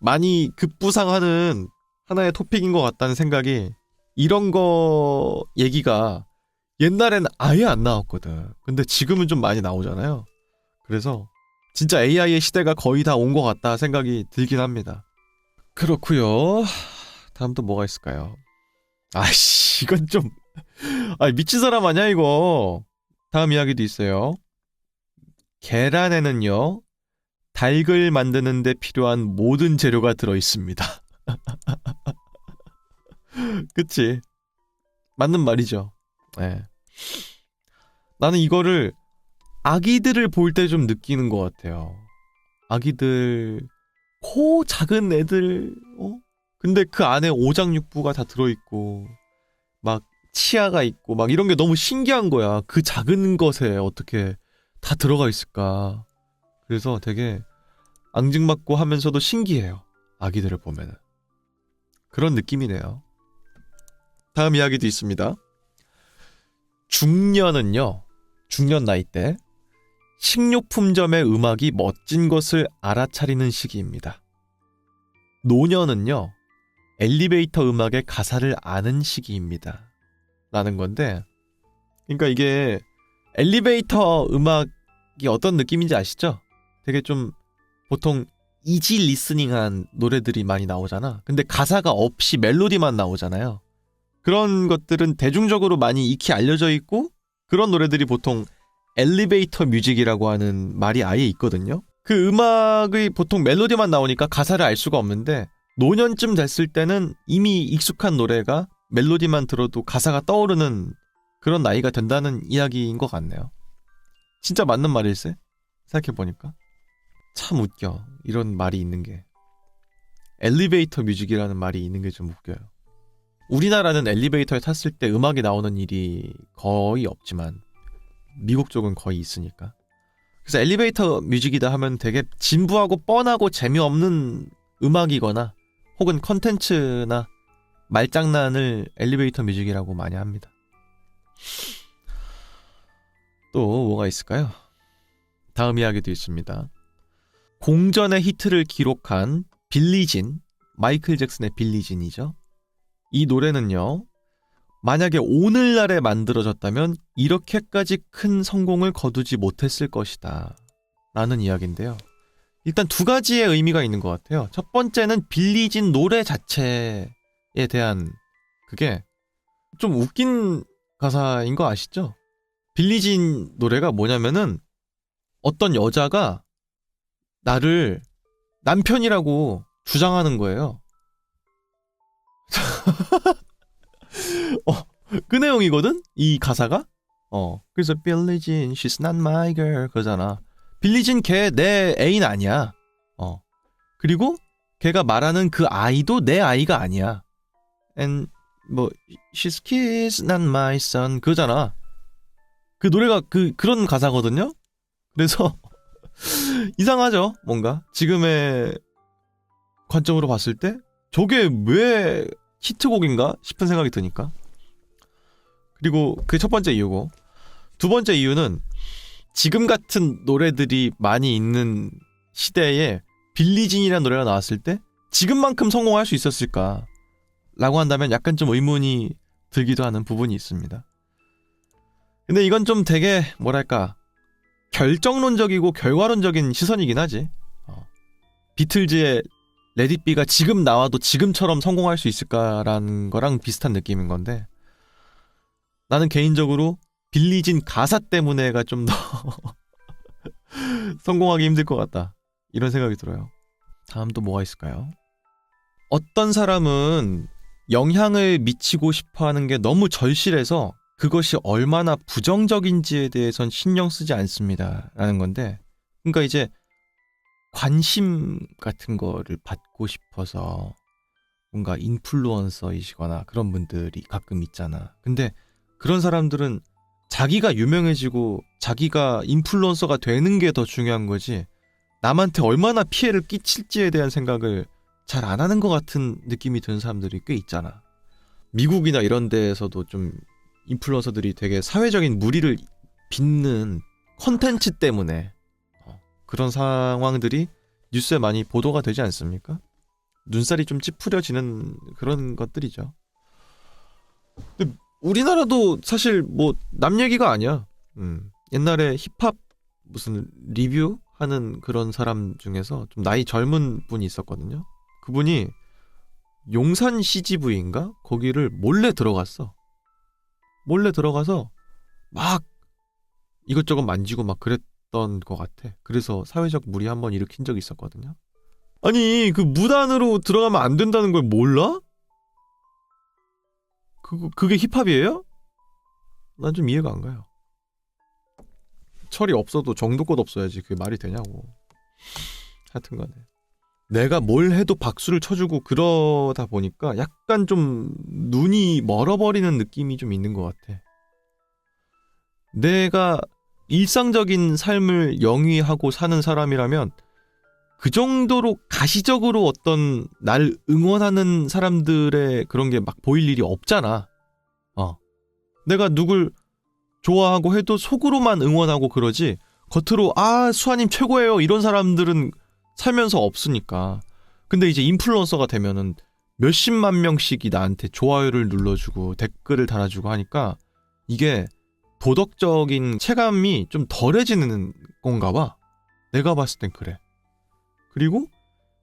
많이 급부상하는 하나의 토픽인 것 같다는 생각이 이런 거 얘기가 옛날엔 아예 안 나왔거든. 근데 지금은 좀 많이 나오잖아요. 그래서 진짜 AI의 시대가 거의 다 온 것 같다 생각이 들긴 합니다. 그렇구요. 다음 또 뭐가 있을까요? 아이씨 이건 좀 미친 사람 아니야 이거. 다음 이야기도 있어요. 계란에는요 닭을 만드는 데 필요한 모든 재료가 들어있습니다. 그치? 맞는 말이죠. 네. 나는 이거를 아기들을 볼 때 좀 느끼는 것 같아요. 아기들 코 작은 애들 근데 그 안에 오장육부가 다 들어있고 막 치아가 있고 막 이런 게 너무 신기한 거야. 그 작은 것에 어떻게 다 들어가 있을까. 그래서 되게 앙증맞고 하면서도 신기해요. 아기들을 보면은. 그런 느낌이네요. 다음 이야기도 있습니다. 중년은요. 중년 나이 때 식료품점의 음악이 멋진 것을 알아차리는 시기입니다. 노년은요. 엘리베이터 음악의 가사를 아는 시기입니다. 라는 건데 그러니까 이게 엘리베이터 음악이 어떤 느낌인지 아시죠? 되게 좀 보통 이지 리스닝한 노래들이 많이 나오잖아. 근데 가사가 없이 멜로디만 나오잖아요. 그런 것들은 대중적으로 많이 익히 알려져 있고 그런 노래들이 보통 엘리베이터 뮤직이라고 하는 말이 아예 있거든요. 그 음악의 보통 멜로디만 나오니까 가사를 알 수가 없는데 노년쯤 됐을 때는 이미 익숙한 노래가 멜로디만 들어도 가사가 떠오르는 그런 나이가 된다는 이야기인 것 같네요. 진짜 맞는 말일세? 생각해보니까 참 웃겨. 이런 말이 있는 게 엘리베이터 뮤직이라는 말이 있는 게 좀 웃겨요. 우리나라는 엘리베이터에 탔을 때 음악이 나오는 일이 거의 없지만 미국 쪽은 거의 있으니까. 그래서 엘리베이터 뮤직이다 하면 되게 진부하고 뻔하고 재미없는 음악이거나 혹은 컨텐츠나 말장난을 엘리베이터 뮤직이라고 많이 합니다. 또 뭐가 있을까요? 다음 이야기도 있습니다. 공전의 히트를 기록한 빌리진, 마이클 잭슨의 빌리진이죠. 이 노래는요. 만약에 오늘날에 만들어졌다면 이렇게까지 큰 성공을 거두지 못했을 것이다 라는 이야기인데요. 일단 두 가지의 의미가 있는 것 같아요. 첫 번째는 빌리진 노래 자체에 대한 그게 좀 웃긴 가사인 거 아시죠? 빌리진 노래가 뭐냐면은 어떤 여자가 나를 남편이라고 주장하는 거예요. 그 내용이거든? 이 가사가? 그래서 빌리 진, she's not my girl 그러잖아. 빌리 진 걔 내 애인 아니야. 그리고 걔가 말하는 그 아이도 내 아이가 아니야. And 뭐 she's kids, not my son 그러잖아. 그 노래가 그런 가사거든요. 그래서 이상하죠, 뭔가 지금의 관점으로 봤을 때 저게 왜 히트곡인가 싶은 생각이 드니까. 그리고 그게 첫 번째 이유고, 두 번째 이유는 지금 같은 노래들이 많이 있는 시대에 빌리진이라는 노래가 나왔을 때 지금만큼 성공할 수 있었을까 라고 한다면 약간 좀 의문이 들기도 하는 부분이 있습니다. 근데 이건 좀 되게 뭐랄까 결정론적이고 결과론적인 시선이긴 하지. 비틀즈의 Let It Be가 지금 나와도 지금처럼 성공할 수 있을까라는 거랑 비슷한 느낌인 건데, 나는 개인적으로 빌리진 가사 때문에가 좀 더 성공하기 힘들 것 같다 이런 생각이 들어요. 다음 또 뭐가 있을까요? 어떤 사람은 영향을 미치고 싶어하는 게 너무 절실해서 그것이 얼마나 부정적인지에 대해선 신경 쓰지 않습니다 라는 건데, 그러니까 이제 관심 같은 거를 받고 싶어서 뭔가 인플루언서이시거나 그런 분들이 가끔 있잖아. 근데 그런 사람들은 자기가 유명해지고 자기가 인플루언서가 되는 게 더 중요한 거지, 남한테 얼마나 피해를 끼칠지에 대한 생각을 잘 안 하는 것 같은 느낌이 드는 사람들이 꽤 있잖아. 미국이나 이런 데에서도 좀 인플루언서들이 되게 사회적인 무리를 빚는 컨텐츠 때문에 그런 상황들이 뉴스에 많이 보도가 되지 않습니까? 눈살이 좀 찌푸려지는 그런 것들이죠. 근데 우리나라도 사실 뭐 남 얘기가 아니야. 옛날에 힙합 무슨 리뷰 하는 그런 사람 중에서 좀 나이 젊은 분이 있었거든요. 그분이 용산 CGV인가? 거기를 몰래 들어갔어. 몰래 들어가서 막 이것저것 만지고 막 그랬던 것 같아. 그래서 사회적 무리 한번 일으킨 적이 있었거든요. 아니 그 무단으로 들어가면 안 된다는 걸 몰라? 그게 힙합이에요? 난 좀 이해가 안 가요. 철이 없어도 정도껏 없어야지 그게 말이 되냐고. 하여튼간에 내가 뭘 해도 박수를 쳐주고 그러다 보니까 약간 좀 눈이 멀어버리는 느낌이 좀 있는 것 같아. 내가 일상적인 삶을 영위하고 사는 사람이라면 그 정도로 가시적으로 어떤 날 응원하는 사람들의 그런 게 막 보일 일이 없잖아. 내가 누굴 좋아하고 해도 속으로만 응원하고 그러지 겉으로 수아님 최고예요 이런 사람들은 살면서 없으니까. 근데 이제 인플루언서가 되면은 몇십만 명씩이 나한테 좋아요를 눌러주고 댓글을 달아주고 하니까 이게 도덕적인 체감이 좀 덜해지는 건가 봐. 내가 봤을 땐 그래. 그리고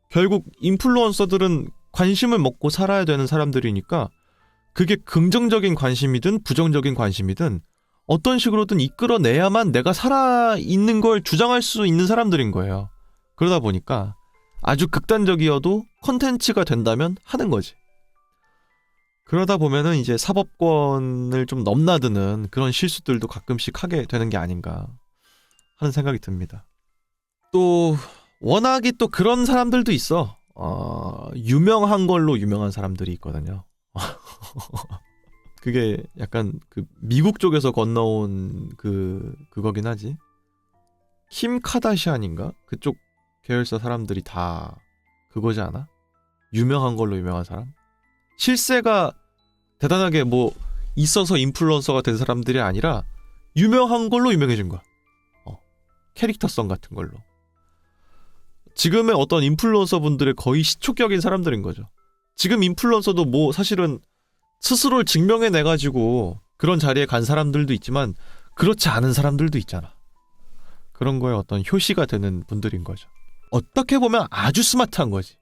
결국 인플루언서들은 관심을 먹고 살아야 되는 사람들이니까 그게 긍정적인 관심이든 부정적인 관심이든 어떤 식으로든 이끌어내야만 내가 살아있는 걸 주장할 수 있는 사람들인 거예요. 그러다 보니까 아주 극단적이어도 컨텐츠가 된다면 하는 거지. 그러다 보면은 이제 사법권을 좀 넘나드는 그런 실수들도 가끔씩 하게 되는 게 아닌가 하는 생각이 듭니다. 또 워낙에 또 그런 사람들도 있어. 유명한 걸로 유명한 사람들이 있거든요. 그게 약간 그 미국 쪽에서 건너온 그거긴 하지. 킴 카다시안인가? 그쪽 계열사 사람들이 다 그거지 않아? 유명한 걸로 유명한 사람? 실세가 대단하게 뭐 있어서 인플루언서가 된 사람들이 아니라 유명한 걸로 유명해진 거야. 캐릭터성 같은 걸로. 지금의 어떤 인플루언서 분들의 거의 시초격인 사람들인 거죠. 지금 인플루언서도 뭐 사실은 스스로를 증명해내가지고 그런 자리에 간 사람들도 있지만 그렇지 않은 사람들도 있잖아. 그런 거에 어떤 효시가 되는 분들인 거죠. 어떻게 보면 아주 스마트한 거지.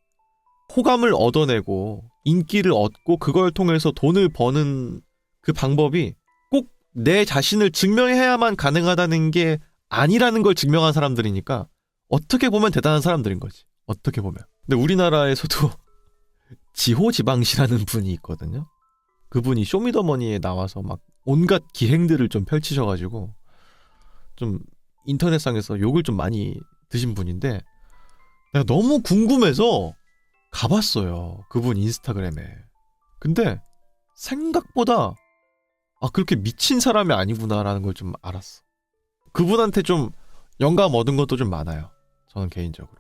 호감을 얻어내고 인기를 얻고 그걸 통해서 돈을 버는 그 방법이 꼭 내 자신을 증명해야만 가능하다는 게 아니라는 걸 증명한 사람들이니까 어떻게 보면 대단한 사람들인 거지. 어떻게 보면. 근데 우리나라에서도 지호지방씨라는 분이 있거든요. 그분이 쇼미더머니에 나와서 막 온갖 기행들을 좀 펼치셔가지고 좀 인터넷상에서 욕을 좀 많이 드신 분인데 내가 너무 궁금해서 가봤어요. 그분 인스타그램에. 근데 생각보다 그렇게 미친 사람이 아니구나라는 걸 좀 알았어. 그분한테 좀 영감 얻은 것도 좀 많아요. 저는 개인적으로.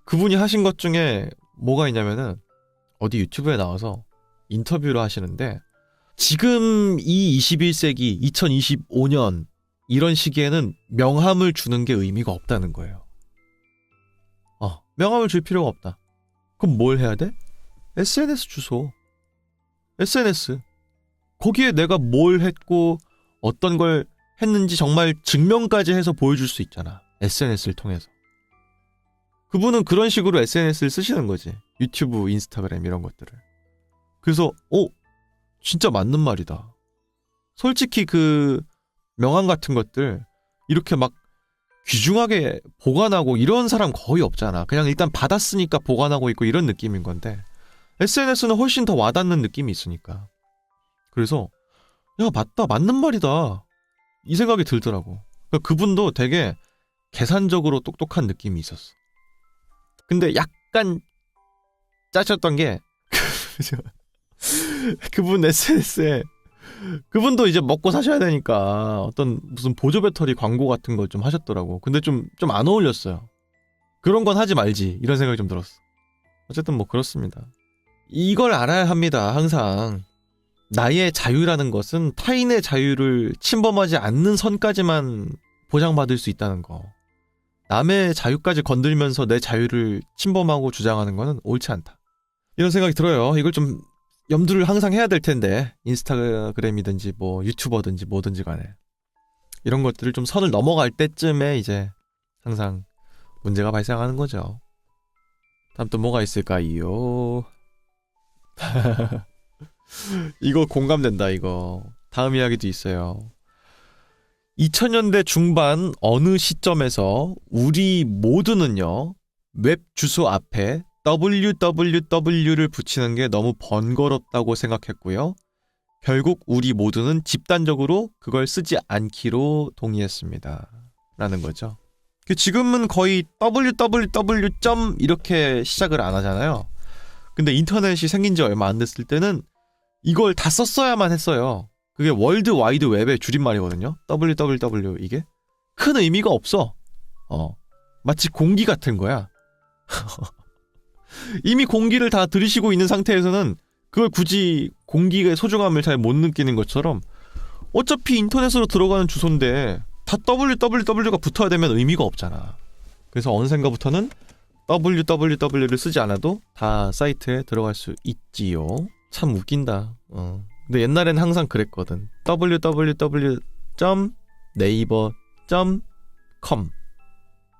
그분이 하신 것 중에 뭐가 있냐면은 어디 유튜브에 나와서 인터뷰를 하시는데 지금 이 21세기 2025년 이런 시기에는 명함을 주는 게 의미가 없다는 거예요. 명함을 줄 필요가 없다. 그럼 뭘 해야 돼? SNS 주소. SNS. 거기에 내가 뭘 했고 어떤 걸 했는지 정말 증명까지 해서 보여줄 수 있잖아. SNS를 통해서. 그분은 그런 식으로 SNS를 쓰시는 거지. 유튜브, 인스타그램 이런 것들을. 그래서 진짜 맞는 말이다. 솔직히 그 명함 같은 것들 이렇게 막 귀중하게 보관하고 이런 사람 거의 없잖아. 그냥 일단 받았으니까 보관하고 있고 이런 느낌인 건데 SNS는 훨씬 더 와닿는 느낌이 있으니까. 그래서 야 맞다, 맞는 말이다 이 생각이 들더라고. 그러니까 그분도 되게 계산적으로 똑똑한 느낌이 있었어. 근데 약간 짜쳤던 게 그분 SNS에 그분도 이제 먹고 사셔야 되니까 어떤 무슨 보조 배터리 광고 같은 걸 좀 하셨더라고. 근데 좀 안 어울렸어요. 그런 건 하지 말지 이런 생각이 좀 들었어. 어쨌든 뭐 그렇습니다. 이걸 알아야 합니다. 항상 나의 자유라는 것은 타인의 자유를 침범하지 않는 선까지만 보장받을 수 있다는 거. 남의 자유까지 건들면서 내 자유를 침범하고 주장하는 거는 옳지 않다. 이런 생각이 들어요. 이걸 좀 염두를 항상 해야 될 텐데 인스타그램이든지 뭐 유튜버든지 뭐든지 간에 이런 것들을 좀 선을 넘어갈 때쯤에 이제 항상 문제가 발생하는 거죠. 다음 또 뭐가 있을까요? 이거 공감된다. 이거 다음 이야기도 있어요. 2000년대 중반 어느 시점에서 우리 모두는요 웹 주소 앞에 www를 붙이는 게 너무 번거롭다고 생각했고요. 결국 우리 모두는 집단적으로 그걸 쓰지 않기로 동의했습니다. 라는 거죠. 지금은 거의 www. 이렇게 시작을 안 하잖아요. 근데 인터넷이 생긴 지 얼마 안 됐을 때는 이걸 다 썼어야만 했어요. 그게 월드 와이드 웹의 줄임말이거든요. www 이게 큰 의미가 없어. 마치 공기 같은 거야. 이미 공기를 다 들이쉬고 있는 상태에서는 그걸 굳이 공기의 소중함을 잘 못 느끼는 것처럼 어차피 인터넷으로 들어가는 주소인데 다 www가 붙어야 되면 의미가 없잖아. 그래서 어느샌가부터는 www를 쓰지 않아도 다 사이트에 들어갈 수 있지요. 참 웃긴다. 근데 옛날엔 항상 그랬거든. www.naver.com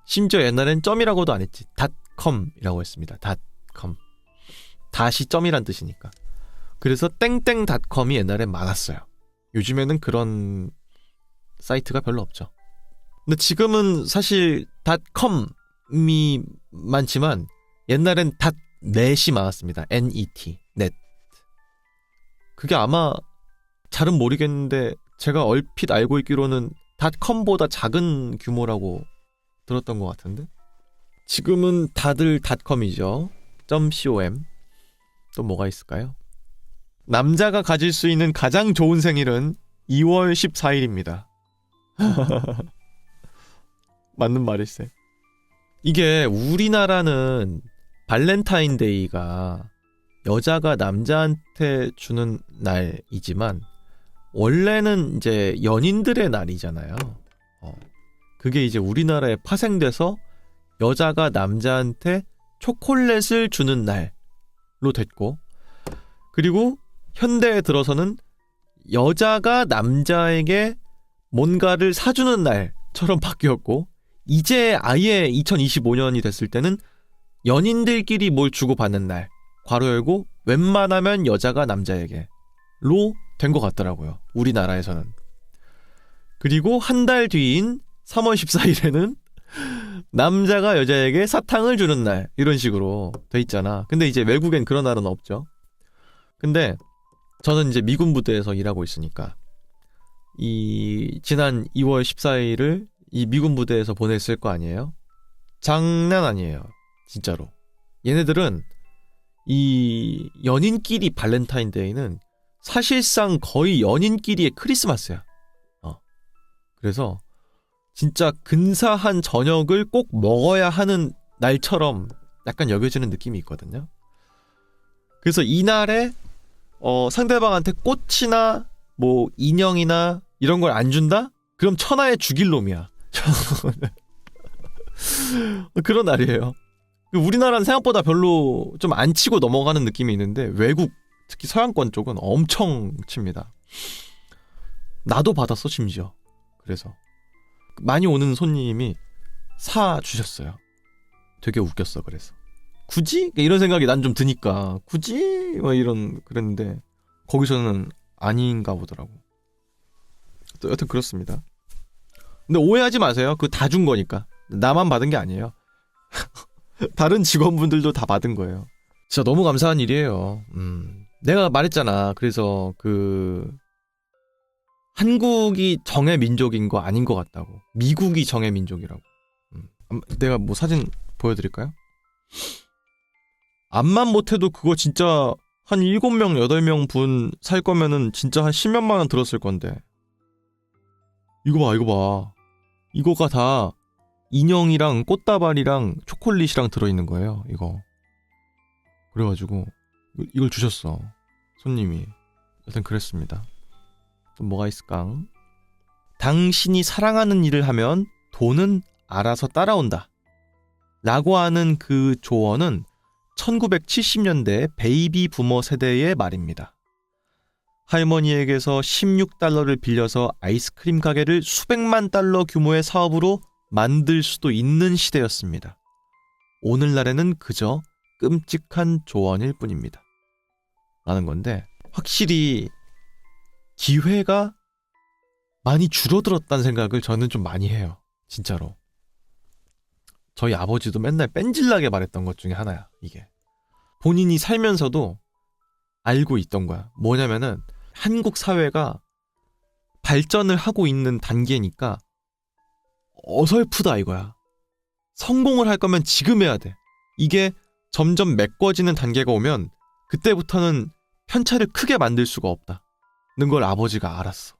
심지어 옛날엔 점이라고도 안 했지. .com이라고 했습니다. .com 다시 점이란 뜻이니까. 그래서 땡땡.com이 옛날엔 많았어요. 요즘에는 그런 사이트가 별로 없죠. 근데 지금은 사실 .com이 많지만 옛날엔 .net이 많았습니다. net. net. 그게 아마 잘은 모르겠는데 제가 얼핏 알고 있기로는 .com보다 작은 규모라고 들었던 것 같은데 지금은 다들 .com이죠. .com. 또 뭐가 있을까요? 남자가 가질 수 있는 가장 좋은 생일은 2월 14일입니다. 맞는 말일세. 이게 우리나라는 발렌타인데이가 여자가 남자한테 주는 날이지만 원래는 이제 연인들의 날이잖아요. 그게 이제 우리나라에 파생돼서 여자가 남자한테 초콜릿을 주는 날로 됐고, 그리고 현대에 들어서는 여자가 남자에게 뭔가를 사주는 날처럼 바뀌었고, 이제 아예 2025년이 됐을 때는 연인들끼리 뭘 주고받는 날, 괄호 열고 웬만하면 여자가 남자에게 로 된 것 같더라고요. 우리나라에서는. 그리고 한 달 뒤인 3월 14일에는 남자가 여자에게 사탕을 주는 날 이런 식으로 돼 있잖아. 근데 이제 외국엔 그런 날은 없죠. 근데 저는 이제 미군 부대에서 일하고 있으니까 이 지난 2월 14일을 이 미군 부대에서 보냈을 거 아니에요? 장난 아니에요. 진짜로. 얘네들은 이 연인끼리 발렌타인데이는 사실상 거의 연인끼리의 크리스마스야. 그래서 진짜 근사한 저녁을 꼭 먹어야 하는 날처럼 약간 여겨지는 느낌이 있거든요. 그래서 이날에 상대방한테 꽃이나 뭐 인형이나 이런 걸 안 준다? 그럼 천하에 죽일 놈이야. 그런 날이에요. 우리나라는 생각보다 별로 좀 안 치고 넘어가는 느낌이 있는데 외국, 특히 서양권 쪽은 엄청 칩니다. 나도 받았어 심지어. 그래서 많이 오는 손님이 사 주셨어요. 되게 웃겼어. 그래서 굳이? 이런 생각이 난 좀 드니까 굳이? 뭐 이런 그랬는데 거기서는 아닌가 보더라고. 또 여튼 그렇습니다. 근데 오해하지 마세요. 그거 다 준 거니까. 나만 받은 게 아니에요. 다른 직원분들도 다 받은 거예요. 진짜 너무 감사한 일이에요. 내가 말했잖아. 그래서 한국이 정의 민족인 거 아닌 것 같다고. 미국이 정의 민족이라고. 내가 뭐 사진 보여드릴까요? 암만 못해도 그거 진짜 한 7명, 8명 분 살 거면은 진짜 한 10몇만 원 들었을 건데. 이거 봐. 이거가 다 인형이랑 꽃다발이랑 초콜릿이랑 들어있는 거예요. 이거. 그래가지고 이걸 주셨어. 손님이. 여튼 그랬습니다. 또 뭐가 있을까? 당신이 사랑하는 일을 하면 돈은 알아서 따라온다. 라고 하는 그 조언은 1970년대 베이비 부머 세대의 말입니다. 할머니에게서 16달러를 빌려서 아이스크림 가게를 수백만 달러 규모의 사업으로 만들 수도 있는 시대였습니다. 오늘날에는 그저 끔찍한 조언일 뿐입니다. 라는 건데 확실히 기회가 많이 줄어들었다는 생각을 저는 좀 많이 해요. 진짜로. 저희 아버지도 맨날 뺀질나게 말했던 것 중에 하나야. 이게. 본인이 살면서도 알고 있던 거야. 뭐냐면은 한국 사회가 발전을 하고 있는 단계니까 어설프다 이거야. 성공을 할 거면 지금 해야 돼. 이게 점점 메꿔지는 단계가 오면 그때부터는 편차를 크게 만들 수가 없다. 는 걸 아버지가 알았어.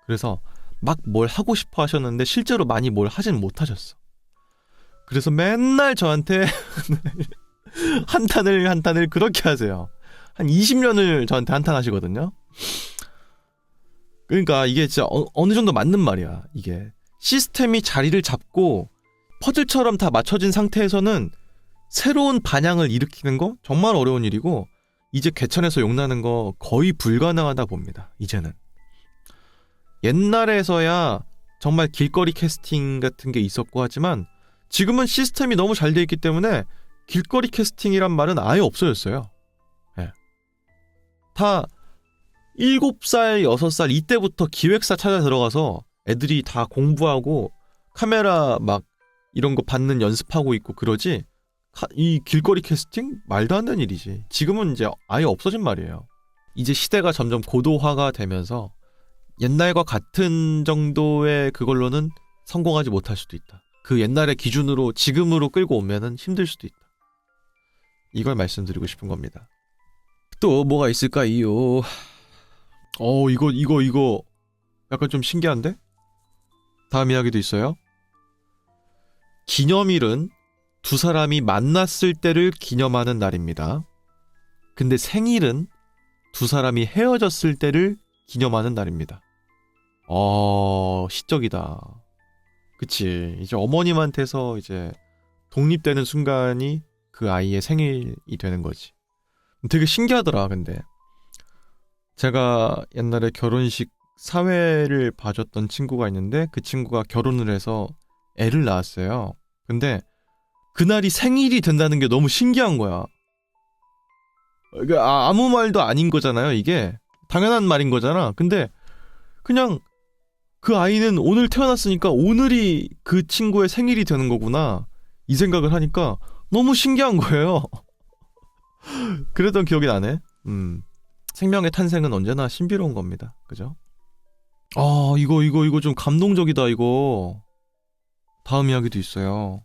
그래서 막 뭘 하고 싶어 하셨는데 실제로 많이 뭘 하진 못하셨어. 그래서 맨날 저한테 한탄을 그렇게 하세요. 한 20년을 저한테 한탄하시거든요. 그러니까 이게 진짜 어느 정도 맞는 말이야. 이게 시스템이 자리를 잡고 퍼즐처럼 다 맞춰진 상태에서는 새로운 반향을 일으키는 거 정말 어려운 일이고 이제 개천에서 용나는 거 거의 불가능하다 봅니다. 이제는. 옛날에서야 정말 길거리 캐스팅 같은 게 있었고 하지만 지금은 시스템이 너무 잘 돼 있기 때문에 길거리 캐스팅이란 말은 아예 없어졌어요. 네. 다 7살, 6살 이때부터 기획사 찾아 들어가서 애들이 다 공부하고 카메라 막 이런 거 받는 연습하고 있고 그러지 이 길거리 캐스팅? 말도 안 되는 일이지. 지금은 이제 아예 없어진 말이에요. 이제 시대가 점점 고도화가 되면서 옛날과 같은 정도의 그걸로는 성공하지 못할 수도 있다. 그 옛날의 기준으로 지금으로 끌고 오면은 힘들 수도 있다. 이걸 말씀드리고 싶은 겁니다. 또 뭐가 있을까요? 이거 약간 좀 신기한데? 다음 이야기도 있어요. 기념일은 두 사람이 만났을 때를 기념하는 날입니다. 근데 생일은 두 사람이 헤어졌을 때를 기념하는 날입니다. 시적이다. 그치. 이제 어머님한테서 이제 독립되는 순간이 그 아이의 생일이 되는 거지. 되게 신기하더라, 근데. 제가 옛날에 결혼식 사회를 봐줬던 친구가 있는데 그 친구가 결혼을 해서 애를 낳았어요. 근데 그날이 생일이 된다는 게 너무 신기한 거야. 아무 말도 아닌 거잖아요, 이게. 당연한 말인 거잖아. 근데 그냥 그 아이는 오늘 태어났으니까 오늘이 그 친구의 생일이 되는 거구나. 이 생각을 하니까 너무 신기한 거예요. 그랬던 기억이 나네. 생명의 탄생은 언제나 신비로운 겁니다. 그죠? 아, 이거 좀 감동적이다, 이거. 다음 이야기도 있어요.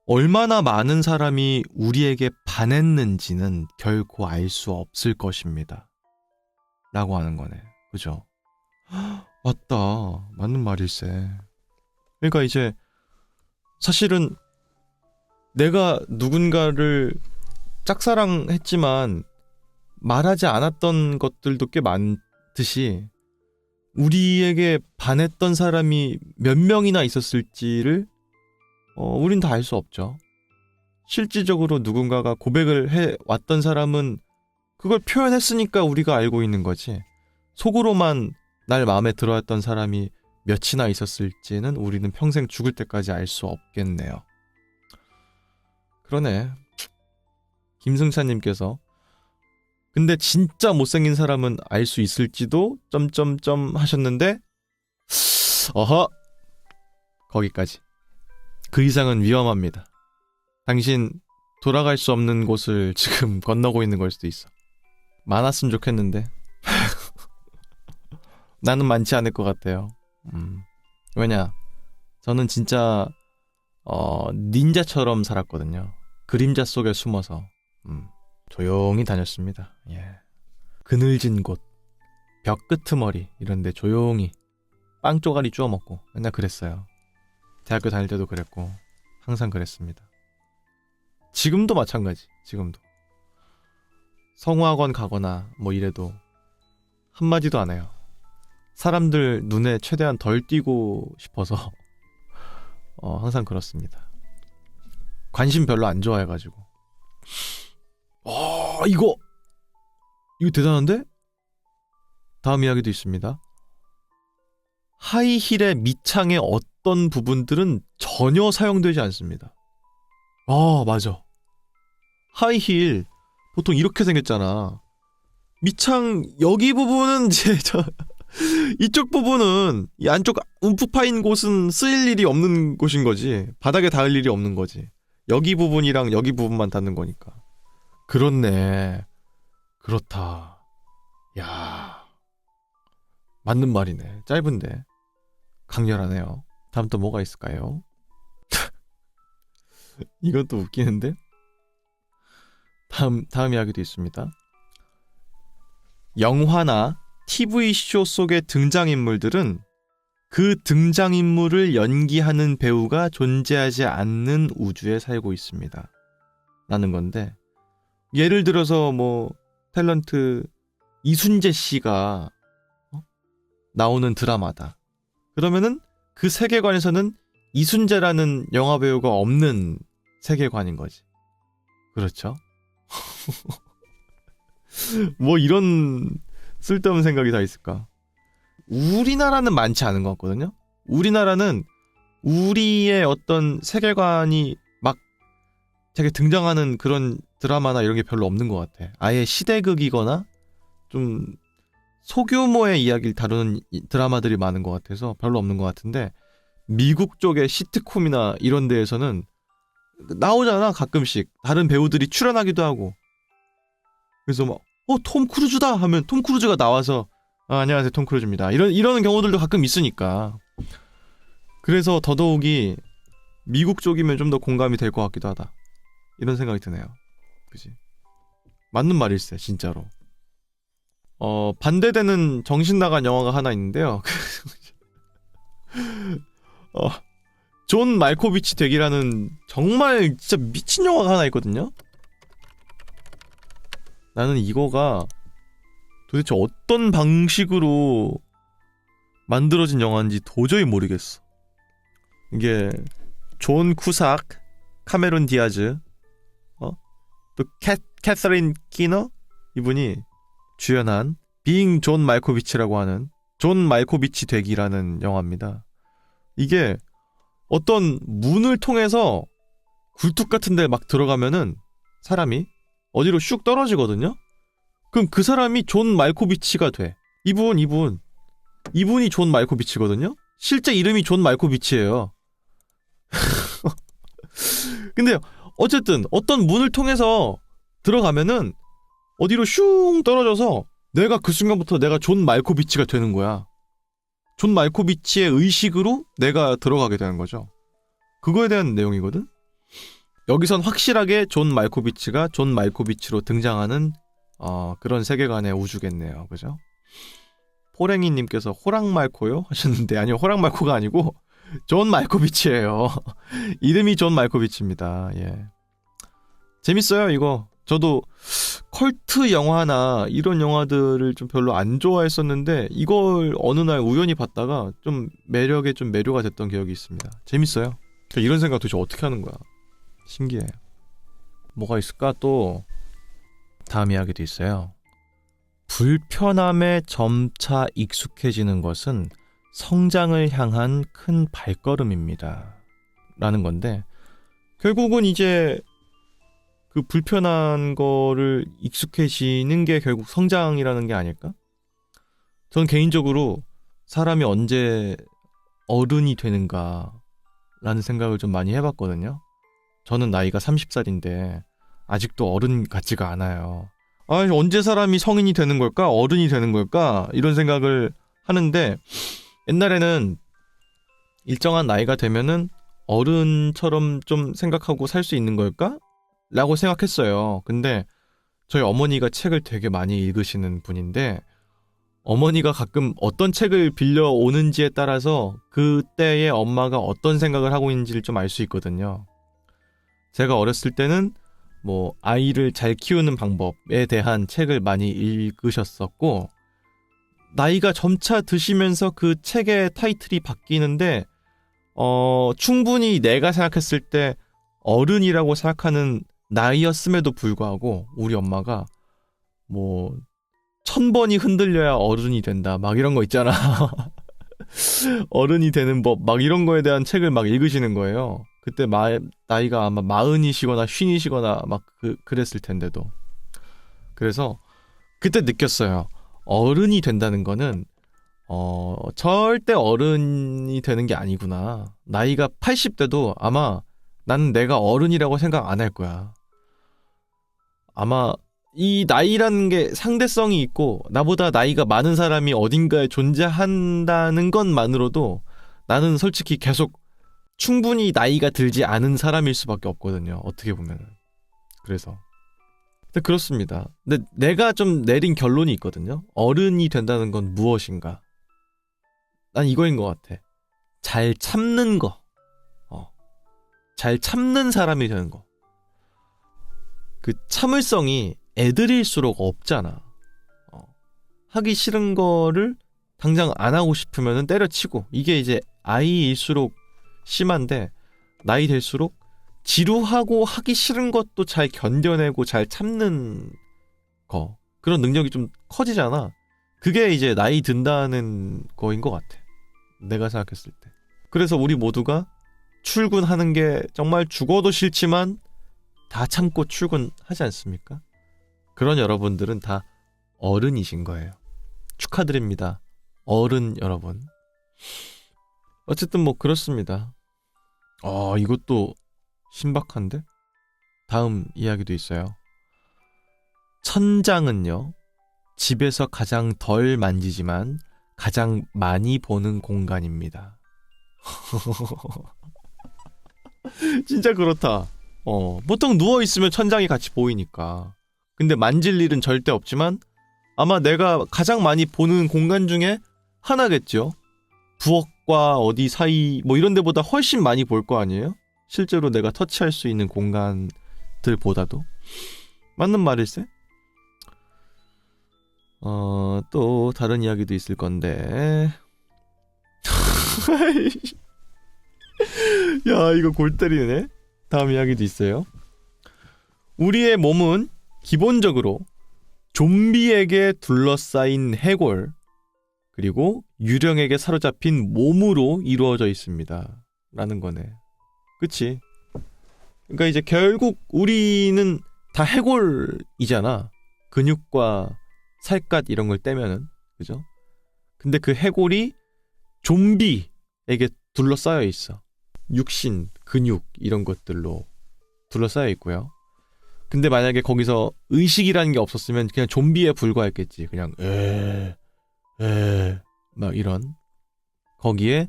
얼마나 많은 사람이 우리에게 반했는지는 결코 알 수 없을 것입니다. 라고 하는 거네. 그죠? 맞다. 맞는 말일세. 그러니까 이제 사실은 내가 누군가를 짝사랑했지만 말하지 않았던 것들도 꽤 많듯이 우리에게 반했던 사람이 몇 명이나 있었을지를 우린 다 알 수 없죠. 실질적으로 누군가가 고백을 해왔던 사람은 그걸 표현했으니까 우리가 알고 있는 거지. 속으로만 날 마음에 들어했던 사람이 몇이나 있었을지는 우리는 평생 죽을 때까지 알 수 없겠네요. 그러네. 김승찬님께서 근데 진짜 못생긴 사람은 알 수 있을지도 점점점 하셨는데 어허 거기까지. 그 이상은 위험합니다. 당신 돌아갈 수 없는 곳을 지금 건너고 있는 걸 수도 있어. 많았으면 좋겠는데 나는 많지 않을 것 같아요. 왜냐 저는 진짜 닌자처럼 살았거든요. 그림자 속에 숨어서 조용히 다녔습니다. 예. 그늘진 곳, 벽 끄트머리 이런데 조용히 빵 쪼가리 주워 먹고 맨날 그랬어요. 대학교 다닐 때도 그랬고 항상 그랬습니다. 지금도 마찬가지. 지금도 성우학원 가거나 뭐 이래도 한마디도 안 해요. 사람들 눈에 최대한 덜 띄고 싶어서 항상 그렇습니다. 관심 별로 안 좋아해가지고. 이거 대단한데? 다음 이야기도 있습니다. 하이힐의 밑창의 어떤 부분들은 전혀 사용되지 않습니다. 맞아. 하이힐 보통 이렇게 생겼잖아. 밑창 여기 부분은 이제 이쪽 부분은 이 안쪽 움푹 파인 곳은 쓰일 일이 없는 곳인 거지. 바닥에 닿을 일이 없는 거지. 여기 부분이랑 여기 부분만 닿는 거니까. 그렇네. 그렇다. 야, 맞는 말이네. 짧은데 강렬하네요. 다음 또 뭐가 있을까요? 이것도 웃기는데? 다음 이야기도 있습니다. 영화나 TV쇼 속의 등장인물들은 그 등장인물을 연기하는 배우가 존재하지 않는 우주에 살고 있습니다. 라는 건데, 예를 들어서 뭐 탤런트 이순재 씨가 나오는 드라마다. 그러면은 그 세계관에서는 이순재라는 영화 배우가 없는 세계관인 거지. 그렇죠? 뭐 이런 쓸데없는 생각이 다 있을까? 우리나라는 많지 않은 것 같거든요. 우리나라는 우리의 어떤 세계관이 막 되게 등장하는 그런 드라마나 이런 게 별로 없는 것 같아. 아예 시대극이거나 좀 소규모의 이야기를 다루는 드라마들이 많은 것 같아서 별로 없는 것 같은데, 미국 쪽의 시트콤이나 이런 데에서는 나오잖아. 가끔씩 다른 배우들이 출연하기도 하고. 그래서 막 톰 크루즈다 하면 톰 크루즈가 나와서 안녕하세요, 톰 크루즈입니다. 이러는 경우들도 가끔 있으니까. 그래서 더더욱이 미국 쪽이면 좀 더 공감이 될 것 같기도 하다. 이런 생각이 드네요. 그지? 맞는 말일세, 진짜로. 반대되는 정신 나간 영화가 하나 있는데요. 존 말코비치 덱이라는 정말 진짜 미친 영화가 하나 있거든요. 나는 이거가 도대체 어떤 방식으로 만들어진 영화인지 도저히 모르겠어. 이게 존 쿠삭, 카메론 디아즈, 또 캐서린 키너 이분이 주연한 빙 존 말코비치라고 하는 존 말코비치 되기라는 영화입니다. 이게 어떤 문을 통해서 굴뚝 같은 데 막 들어가면은 사람이 어디로 슉 떨어지거든요. 그럼 그 사람이 존 말코비치가 돼. 이분이 존 말코비치거든요? 실제 이름이 존 말코비치예요. 근데 어쨌든 어떤 문을 통해서 들어가면은 어디로 슝 떨어져서 내가 그 순간부터 내가 존 말코비치가 되는 거야. 존 말코비치의 의식으로 내가 들어가게 되는 거죠. 그거에 대한 내용이거든? 여기선 확실하게 존 말코비치가 존 말코비치로 등장하는 그런 세계관의 우주겠네요. 그죠? 포랭이님께서 호랑말코요? 하셨는데 아니요, 호랑말코가 아니고 존 말코비치예요. 이름이 존 말코비치입니다. 예. 재밌어요, 이거. 저도 컬트 영화나 이런 영화들을 좀 별로 안 좋아했었는데 이걸 어느 날 우연히 봤다가 좀 매력에 좀 매료가 됐던 기억이 있습니다. 재밌어요. 이런 생각 도대체 어떻게 하는 거야? 신기해요. 뭐가 있을까? 또 다음 이야기도 있어요. 불편함에 점차 익숙해지는 것은 성장을 향한 큰 발걸음입니다. 라는 건데, 결국은 이제 그 불편한 거를 익숙해지는 게 결국 성장이라는 게 아닐까? 전 개인적으로 사람이 언제 어른이 되는가 라는 생각을 좀 많이 해봤거든요. 저는 나이가 30살인데 아직도 어른 같지가 않아요. 언제 사람이 성인이 되는 걸까? 어른이 되는 걸까? 이런 생각을 하는데, 옛날에는 일정한 나이가 되면은 어른처럼 좀 생각하고 살 수 있는 걸까? 라고 생각했어요. 근데 저희 어머니가 책을 되게 많이 읽으시는 분인데, 어머니가 가끔 어떤 책을 빌려오는지에 따라서 그때의 엄마가 어떤 생각을 하고 있는지를 좀 알 수 있거든요. 제가 어렸을 때는 뭐 아이를 잘 키우는 방법에 대한 책을 많이 읽으셨었고, 나이가 점차 드시면서 그 책의 타이틀이 바뀌는데 충분히 내가 생각했을 때 어른이라고 생각하는 나이였음에도 불구하고 우리 엄마가 뭐 1000번이 흔들려야 어른이 된다 막 이런 거 있잖아. 어른이 되는 법 막 이런 거에 대한 책을 막 읽으시는 거예요. 그때 나이가 아마 40이시거나 50이시거나 막 그랬을 텐데도. 그래서 그때 느꼈어요. 어른이 된다는 거는 절대 어른이 되는 게 아니구나. 나이가 80대도 아마 나는 내가 어른이라고 생각 안 할 거야. 아마 이 나이라는 게 상대성이 있고 나보다 나이가 많은 사람이 어딘가에 존재한다는 것만으로도 나는 솔직히 계속 충분히 나이가 들지 않은 사람일 수밖에 없거든요. 어떻게 보면. 그래서 근데 그렇습니다. 근데 내가 좀 내린 결론이 있거든요. 어른이 된다는 건 무엇인가? 난 이거인 것 같아. 잘 참는 거. 잘 참는 사람이 되는 거. 그 참을성이 애들일수록 없잖아. 하기 싫은 거를 당장 안 하고 싶으면 때려치고, 이게 이제 아이일수록 심한데 나이 들수록 지루하고 하기 싫은 것도 잘 견뎌내고 잘 참는 거, 그런 능력이 좀 커지잖아. 그게 이제 나이 든다는 거인 것 같아, 내가 생각했을 때. 그래서 우리 모두가 출근하는 게 정말 죽어도 싫지만 다 참고 출근하지 않습니까? 그런 여러분들은 다 어른이신 거예요. 축하드립니다, 어른 여러분. 어쨌든 뭐 그렇습니다. 이것도 신박한데? 다음 이야기도 있어요. 천장은요, 집에서 가장 덜 만지지만 가장 많이 보는 공간입니다. 진짜 그렇다. 보통 누워있으면 천장이 같이 보이니까. 근데 만질 일은 절대 없지만 아마 내가 가장 많이 보는 공간 중에 하나겠죠. 부엌과 어디 사이 뭐 이런 데보다 훨씬 많이 볼 거 아니에요? 실제로 내가 터치할 수 있는 공간들보다도. 맞는 말일세? 또 다른 이야기도 있을 건데. 야, 이거 골 때리네. 다음 이야기도 있어요. 우리의 몸은 기본적으로 좀비에게 둘러싸인 해골, 그리고 유령에게 사로잡힌 몸으로 이루어져 있습니다. 라는 거네. 그치? 그러니까 이제 결국 우리는 다 해골이잖아. 근육과 살갗 이런 걸 떼면은, 그죠? 근데 그 해골이 좀비에게 둘러싸여 있어. 육신, 근육 이런 것들로 둘러싸여 있고요. 근데 만약에 거기서 의식이라는 게 없었으면 그냥 좀비에 불과했겠지. 그냥 막 이런. 거기에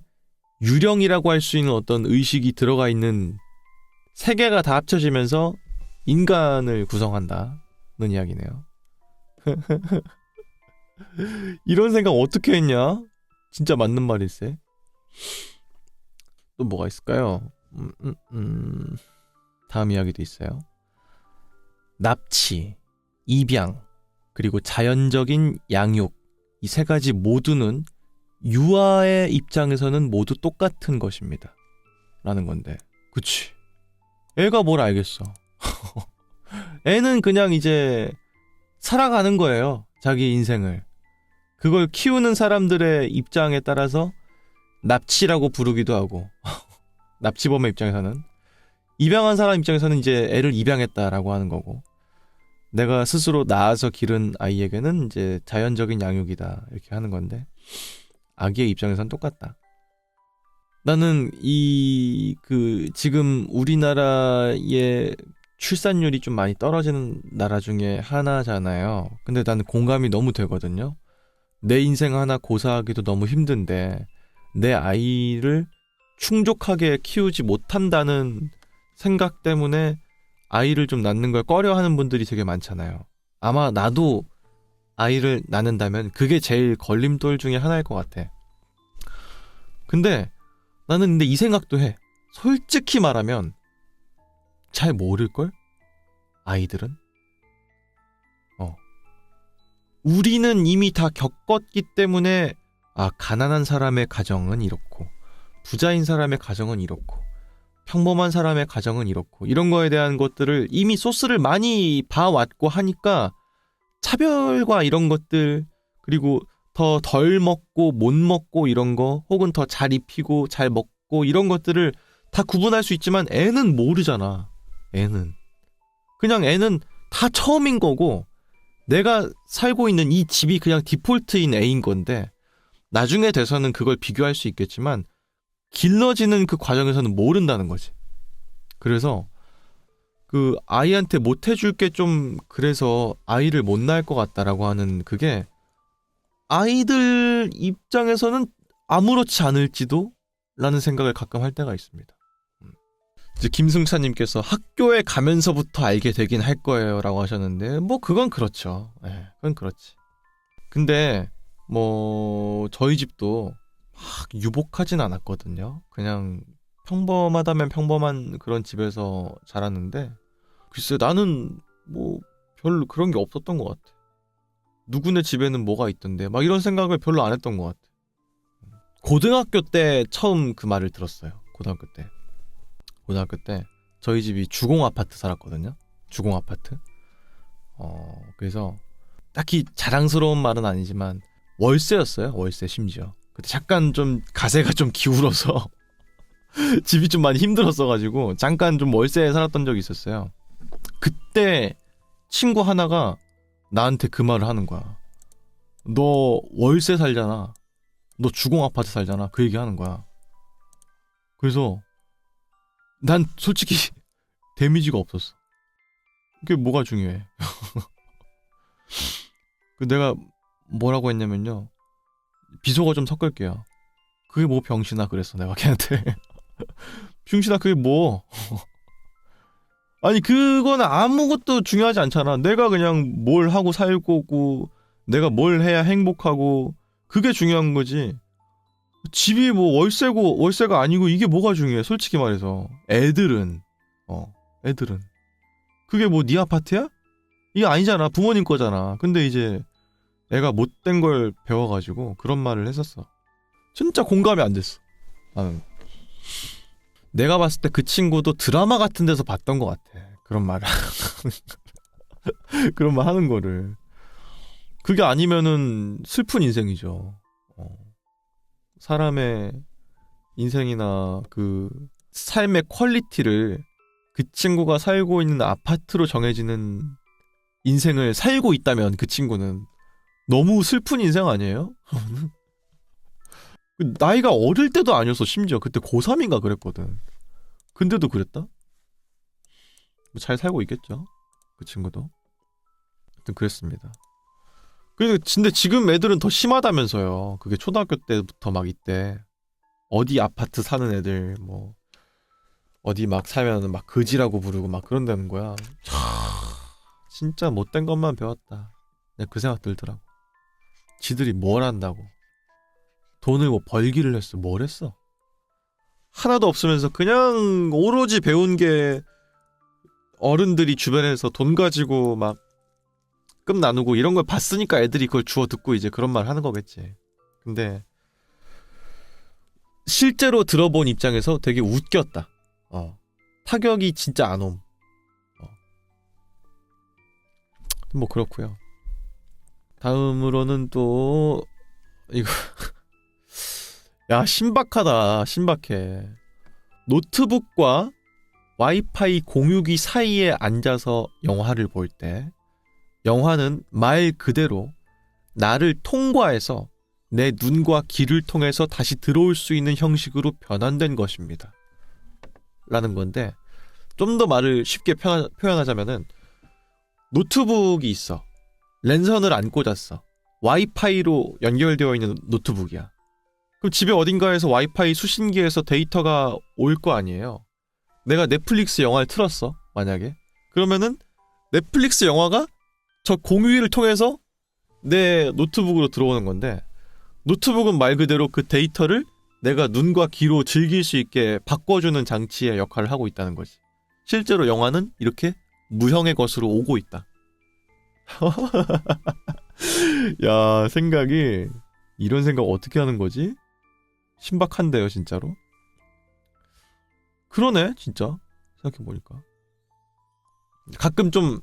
유령이라고 할 수 있는 어떤 의식이 들어가 있는 세 개가 다 합쳐지면서 인간을 구성한다는 이야기네요. 이런 생각 어떻게 했냐? 진짜 맞는 말일세. 또 뭐가 있을까요? 다음 이야기도 있어요. 납치, 입양, 그리고 자연적인 양육, 이 세 가지 모두는 유아의 입장에서는 모두 똑같은 것입니다. 라는 건데, 그치? 애가 뭘 알겠어. 애는 그냥 이제 살아가는 거예요. 자기 인생을. 그걸 키우는 사람들의 입장에 따라서 납치라고 부르기도 하고 납치범의 입장에서는, 입양한 사람 입장에서는 이제 애를 입양했다라고 하는 거고, 내가 스스로 낳아서 기른 아이에게는 이제 자연적인 양육이다 이렇게 하는 건데, 아기의 입장에서는 똑같다. 나는 지금 우리나라의 출산율이 좀 많이 떨어지는 나라 중에 하나잖아요. 근데 나는 공감이 너무 되거든요. 내 인생 하나 고사하기도 너무 힘든데 내 아이를 충족하게 키우지 못한다는 생각 때문에 아이를 좀 낳는 걸 꺼려하는 분들이 되게 많잖아요. 아마 나도 아이를 낳는다면 그게 제일 걸림돌 중에 하나일 것 같아. 근데 나는 이 생각도 해. 솔직히 말하면 잘 모를걸? 아이들은? 우리는 이미 다 겪었기 때문에, 아, 가난한 사람의 가정은 이렇고, 부자인 사람의 가정은 이렇고, 평범한 사람의 가정은 이렇고, 이런 거에 대한 것들을 이미 소스를 많이 봐왔고 하니까 차별과 이런 것들, 그리고 더 덜 먹고 못 먹고 이런 거, 혹은 더 잘 입히고 잘 먹고 이런 것들을 다 구분할 수 있지만 애는 모르잖아. 애는 다 처음인 거고, 내가 살고 있는 이 집이 그냥 디폴트인 애인 건데, 나중에 돼서는 그걸 비교할 수 있겠지만 길러지는 그 과정에서는 모른다는 거지. 그래서 그 아이한테 못 해줄 게 좀, 그래서 아이를 못 낳을 것 같다라고 하는 그게 아이들 입장에서는 아무렇지 않을지도 라는 생각을 가끔 할 때가 있습니다. 이제 김승찬님께서 학교에 가면서부터 알게 되긴 할 거예요 라고 하셨는데, 뭐 그건 그렇죠. 네, 그건 그렇지. 근데 뭐 저희 집도 막 유복하진 않았거든요. 그냥 평범하다면 평범한 그런 집에서 자랐는데, 글쎄 나는 뭐 별로 그런 게 없었던 것 같아. 누구네 집에는 뭐가 있던데 막 이런 생각을 별로 안 했던 것 같아. 고등학교 때 처음 그 말을 들었어요. 고등학교 때 저희 집이 주공 아파트 살았거든요. 주공 아파트. 그래서 딱히 자랑스러운 말은 아니지만 월세였어요. 월세. 심지어 그때 잠깐 좀 가세가 좀 기울어서 집이 좀 많이 힘들었어가지고 잠깐 좀 월세에 살았던 적이 있었어요. 그때 친구 하나가 나한테 그 말을 하는 거야. 너 월세 살잖아. 너 주공 아파트 살잖아. 그 얘기 하는 거야. 그래서 난 솔직히 데미지가 없었어. 그게 뭐가 중요해. 내가 뭐라고 했냐면요, 비속어 좀 섞을게요. 그게 뭐 병신아 그랬어 내가 걔한테. 병신아 그게 뭐. 아니 그거는 아무것도 중요하지 않잖아. 내가 그냥 뭘 하고 살고, 내가 뭘 해야 행복하고, 그게 중요한 거지. 집이 뭐 월세고 월세가 아니고 이게 뭐가 중요해. 솔직히 말해서 애들은 그게 뭐 네 아파트야? 이게 아니잖아. 부모님 거잖아. 근데 이제 애가 못된 걸 배워가지고 그런 말을 했었어. 진짜 공감이 안 됐어. 나는 내가 봤을 때 그 친구도 드라마 같은 데서 봤던 것 같아. 그런 말을. 그런 말 하는 거를. 그게 아니면은 슬픈 인생이죠. 사람의 인생이나 그 삶의 퀄리티를 그 친구가 살고 있는 아파트로 정해지는 인생을 살고 있다면 그 친구는 너무 슬픈 인생 아니에요? 나이가 어릴 때도 아니었어. 심지어 그때 고3인가 그랬거든. 근데도 그랬다? 뭐 잘 살고 있겠죠, 그 친구도. 하여튼 그랬습니다. 근데 지금 애들은 더 심하다면서요. 그게 초등학교 때부터 막 이때 어디 아파트 사는 애들 뭐 어디 막 살면 막 거지라고 부르고 막 그런다는 거야. 진짜 못된 것만 배웠다. 내가 그 생각 들더라고. 지들이 뭘 한다고. 돈을 뭐 벌기를 했어. 뭘 했어. 하나도 없으면서 그냥 오로지 배운 게 어른들이 주변에서 돈 가지고 막 끔 나누고 이런 걸 봤으니까 애들이 그걸 주워 듣고 이제 그런 말 하는 거겠지. 근데 실제로 들어본 입장에서 되게 웃겼다. 타격이 진짜 안 옴. 뭐 그렇고요. 다음으로는 또 이거 야, 신박하다. 신박해. 노트북과 와이파이 공유기 사이에 앉아서 영화를 볼 때 영화는 말 그대로 나를 통과해서 내 눈과 귀를 통해서 다시 들어올 수 있는 형식으로 변환된 것입니다. 라는 건데, 좀 더 말을 쉽게 표현하자면은 노트북이 있어. 랜선을 안 꽂았어. 와이파이로 연결되어 있는 노트북이야. 그럼 집에 어딘가에서 와이파이 수신기에서 데이터가 올 거 아니에요. 내가 넷플릭스 영화를 틀었어, 만약에. 그러면은 넷플릭스 영화가 저 공유기를 통해서 내 노트북으로 들어오는 건데, 노트북은 말 그대로 그 데이터를 내가 눈과 귀로 즐길 수 있게 바꿔주는 장치의 역할을 하고 있다는 거지. 실제로 영화는 이렇게 무형의 것으로 오고 있다. 야, 생각이, 이런 생각 어떻게 하는 거지? 신박한데요, 진짜로. 그러네, 진짜. 생각해보니까. 가끔 좀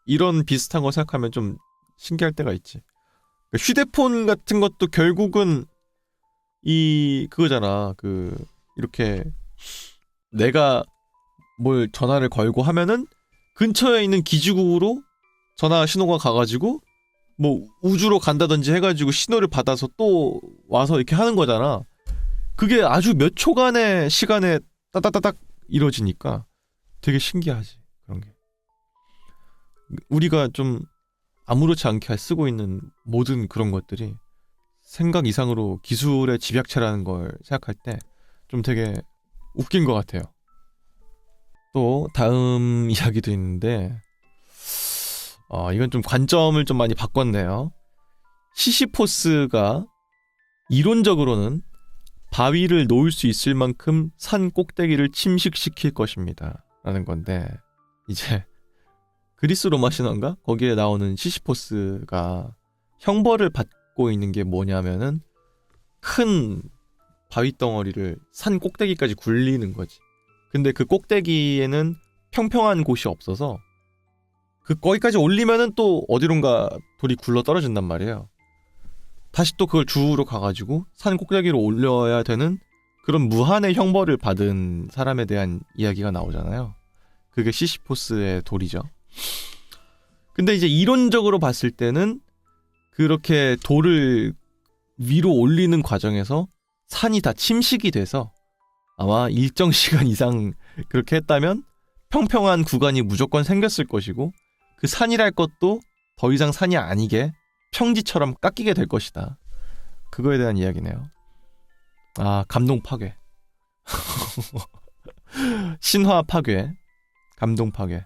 이런 비슷한 거 생각하면 좀 신기할 때가 있지. 휴대폰 같은 것도 결국은 그거잖아. 이렇게 내가 뭘 전화를 걸고 하면은 근처에 있는 기지국으로 전화 신호가 가가지고 뭐 우주로 간다든지 해가지고 신호를 받아서 또 와서 이렇게 하는 거잖아. 그게 아주 몇 초간의 시간에 따다다닥 이루어지니까 되게 신기하지, 그런 게. 우리가 좀 아무렇지 않게 쓰고 있는 모든 그런 것들이 생각 이상으로 기술의 집약체라는 걸 생각할 때 좀 되게 웃긴 것 같아요. 또 다음 이야기도 있는데, 이건 좀 관점을 좀 많이 바꿨네요. 시시포스가 이론적으로는 바위를 놓을 수 있을 만큼 산 꼭대기를 침식시킬 것입니다. 라는 건데, 이제 그리스 로마 신화인가? 거기에 나오는 시시포스가 형벌을 받고 있는 게 뭐냐면은 큰 바위 덩어리를 산 꼭대기까지 굴리는 거지. 근데 그 꼭대기에는 평평한 곳이 없어서 거기까지 올리면은 또 어디론가 돌이 굴러 떨어진단 말이에요. 다시 또 그걸 주우러 가가지고 산 꼭대기로 올려야 되는 그런 무한의 형벌을 받은 사람에 대한 이야기가 나오잖아요. 그게 시시포스의 돌이죠. 근데 이제 이론적으로 봤을 때는 그렇게 돌을 위로 올리는 과정에서 산이 다 침식이 돼서 아마 일정 시간 이상 그렇게 했다면 평평한 구간이 무조건 생겼을 것이고, 그 산이랄 것도 더 이상 산이 아니게 평지처럼 깎이게 될 것이다. 그거에 대한 이야기네요. 감동 파괴. 신화 파괴. 감동 파괴.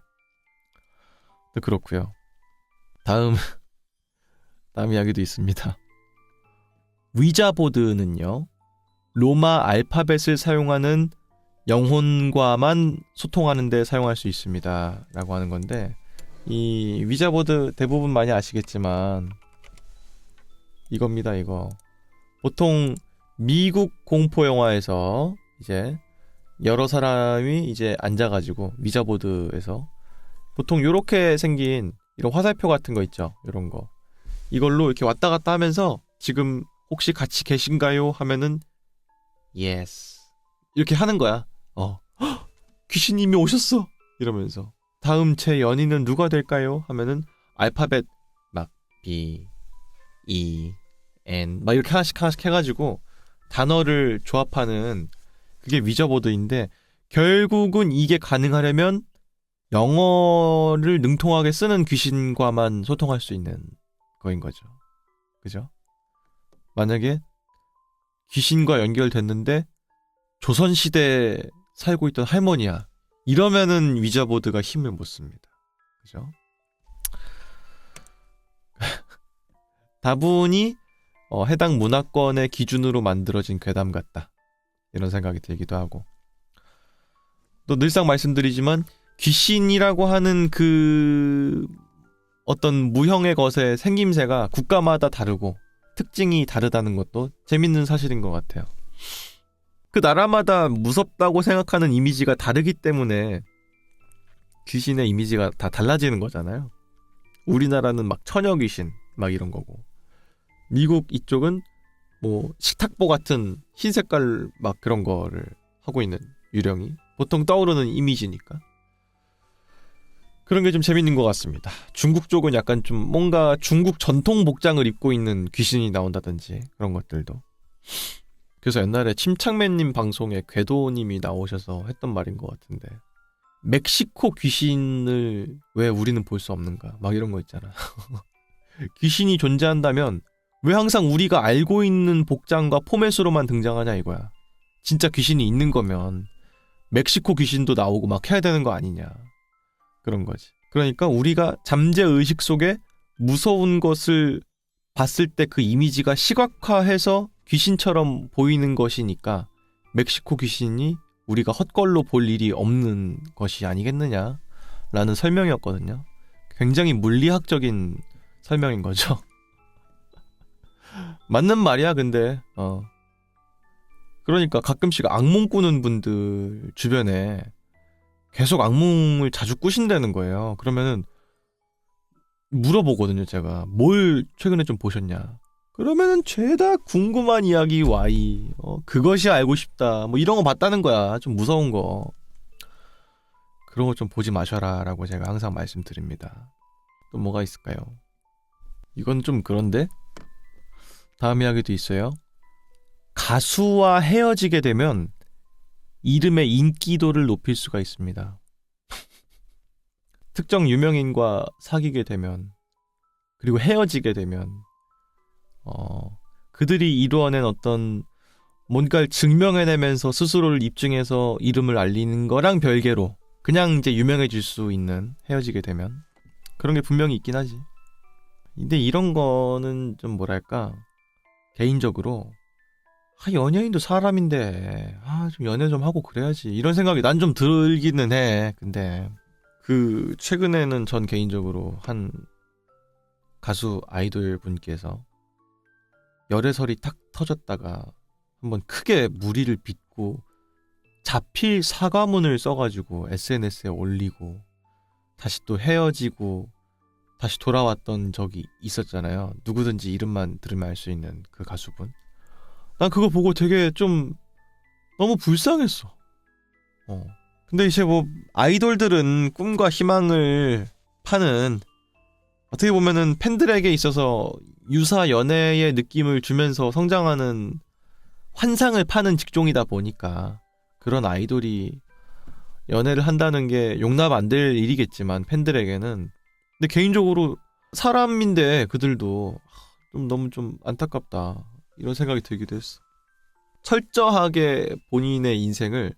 그렇고요. 다음 이야기도 있습니다. 위자보드는요, 로마 알파벳을 사용하는 영혼과만 소통하는 데 사용할 수 있습니다. 라고 하는 건데, 이 위자보드 대부분 많이 아시겠지만 이겁니다, 이거. 보통 미국 공포 영화에서 이제 여러 사람이 이제 앉아가지고 위자보드에서 보통 요렇게 생긴 이런 화살표 같은 거 있죠, 이런 거. 이걸로 이렇게 왔다 갔다 하면서 지금 혹시 같이 계신가요? 하면은 yes 이렇게 하는 거야. 헉, 귀신님이 오셨어 이러면서. 다음 제 연인은 누가 될까요? 하면은 알파벳 막 B E, N 막 이렇게 하나씩 해가지고 단어를 조합하는 그게 위저보드인데 결국은 이게 가능하려면 영어를 능통하게 쓰는 귀신과만 소통할 수 있는 거인 거죠. 그죠? 만약에 귀신과 연결됐는데 조선시대에 살고 있던 할머니야. 이러면은 위저보드가 힘을 못 씁니다. 그죠? 다분히 해당 문화권의 기준으로 만들어진 괴담 같다. 이런 생각이 들기도 하고. 또 늘상 말씀드리지만 귀신이라고 하는 그 어떤 무형의 것의 생김새가 국가마다 다르고 특징이 다르다는 것도 재밌는 사실인 것 같아요. 그 나라마다 무섭다고 생각하는 이미지가 다르기 때문에 귀신의 이미지가 다 달라지는 거잖아요. 우리나라는 막 처녀 귀신 막 이런 거고 미국 이쪽은 뭐 식탁보 같은 흰 색깔 막 그런 거를 하고 있는 유령이 보통 떠오르는 이미지니까 그런 게 좀 재밌는 것 같습니다. 중국 쪽은 약간 좀 뭔가 중국 전통 복장을 입고 있는 귀신이 나온다든지 그런 것들도. 그래서 옛날에 침착맨님 방송에 궤도님이 나오셔서 했던 말인 것 같은데 멕시코 귀신을 왜 우리는 볼 수 없는가 막 이런 거 있잖아. 귀신이 존재한다면 왜 항상 우리가 알고 있는 복장과 포맷으로만 등장하냐 이거야. 진짜 귀신이 있는 거면 멕시코 귀신도 나오고 막 해야 되는 거 아니냐. 그런 거지. 그러니까 우리가 잠재의식 속에 무서운 것을 봤을 때 그 이미지가 시각화해서 귀신처럼 보이는 것이니까 멕시코 귀신이 우리가 헛걸로 볼 일이 없는 것이 아니겠느냐라는 설명이었거든요. 굉장히 물리학적인 설명인 거죠. 맞는 말이야 근데 그러니까 가끔씩 악몽 꾸는 분들 주변에 계속 악몽을 자주 꾸신다는 거예요. 그러면은 물어보거든요 제가. 뭘 최근에 좀 보셨냐. 그러면은 죄다 궁금한 이야기 Y 그것이 알고 싶다 뭐 이런 거 봤다는 거야. 좀 무서운 거 그런 거 좀 보지 마셔라 라고 제가 항상 말씀드립니다. 또 뭐가 있을까요? 이건 좀 그런데 다음 이야기도 있어요. 가수와 헤어지게 되면 이름의 인기도를 높일 수가 있습니다. 특정 유명인과 사귀게 되면 그리고 헤어지게 되면 그들이 이루어낸 어떤 뭔가를 증명해내면서 스스로를 입증해서 이름을 알리는 거랑 별개로 그냥 이제 유명해질 수 있는 헤어지게 되면 그런 게 분명히 있긴 하지. 근데 이런 거는 좀 뭐랄까 개인적으로 연예인도 사람인데 좀 연애 좀 하고 그래야지 이런 생각이 난 좀 들기는 해. 근데 그 최근에는 전 개인적으로 한 가수 아이돌 분께서 열애설이 탁 터졌다가 한번 크게 무리를 빚고 자필 사과문을 써가지고 SNS에 올리고 다시 또 헤어지고 다시 돌아왔던 적이 있었잖아요. 누구든지 이름만 들으면 알 수 있는 그 가수분. 난 그거 보고 되게 좀 너무 불쌍했어. 근데 이제 뭐 아이돌들은 꿈과 희망을 파는 어떻게 보면은 팬들에게 있어서 유사 연애의 느낌을 주면서 성장하는 환상을 파는 직종이다 보니까 그런 아이돌이 연애를 한다는 게 용납 안 될 일이겠지만 팬들에게는 근데 개인적으로 사람인데 그들도 좀 너무 좀 안타깝다 이런 생각이 들기도 했어. 철저하게 본인의 인생을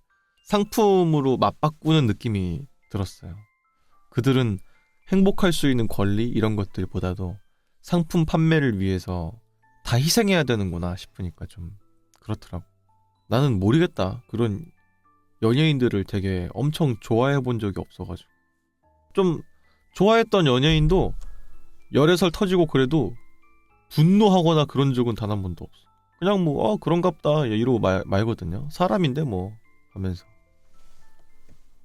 상품으로 맞바꾸는 느낌이 들었어요. 그들은 행복할 수 있는 권리 이런 것들보다도 상품 판매를 위해서 다 희생해야 되는구나 싶으니까 좀 그렇더라고. 나는 모르겠다. 그런 연예인들을 되게 엄청 좋아해 본 적이 없어가지고 좀 좋아했던 연예인도 열애설 터지고 그래도 분노하거나 그런 적은 단 한 번도 없어. 그냥 뭐 그런갑다 이러고 말거든요. 사람인데 뭐 하면서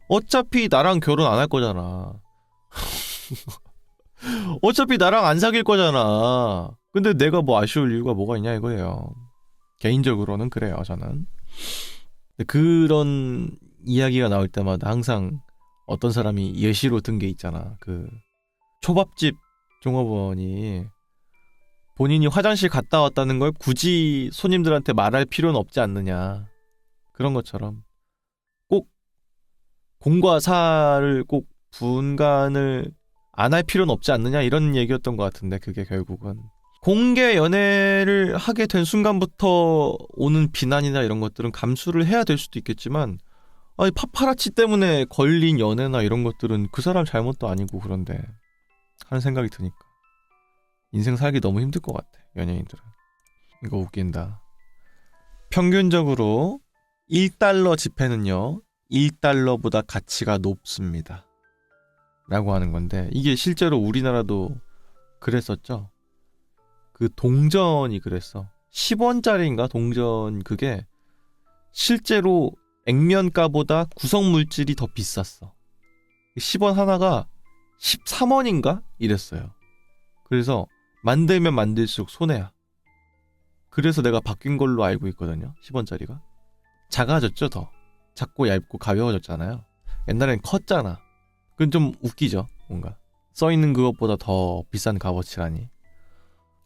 어차피 나랑 결혼 안 할 거잖아. 어차피 나랑 안 사귈 거잖아. 근데 내가 뭐 아쉬울 이유가 뭐가 있냐 이거예요. 개인적으로는 그래요 저는. 그런 이야기가 나올 때마다 항상 어떤 사람이 예시로 든 게 있잖아. 그 초밥집 종업원이 본인이 화장실 갔다 왔다는 걸 굳이 손님들한테 말할 필요는 없지 않느냐. 그런 것처럼 꼭 공과 사를 꼭 분간을 안 할 필요는 없지 않느냐 이런 얘기였던 것 같은데 그게 결국은 공개 연애를 하게 된 순간부터 오는 비난이나 이런 것들은 감수를 해야 될 수도 있겠지만 아니 파파라치 때문에 걸린 연애나 이런 것들은 그 사람 잘못도 아니고 그런데 하는 생각이 드니까 인생 살기 너무 힘들 것 같아 연예인들은. 이거 웃긴다. 평균적으로 1달러 지폐는요 1달러보다 가치가 높습니다 라고 하는 건데 이게 실제로 우리나라도 그랬었죠. 그 동전이 그랬어. 10원짜리인가 동전 그게 실제로 액면가보다 구성물질이 더 비쌌어. 10원 하나가 13원인가? 이랬어요. 그래서 만들면 만들수록 손해야. 그래서 내가 바뀐 걸로 알고 있거든요. 10원짜리가. 작아졌죠 더. 작고 얇고 가벼워졌잖아요. 옛날엔 컸잖아. 그건 좀 웃기죠 뭔가. 써있는 그것보다 더 비싼 값어치라니.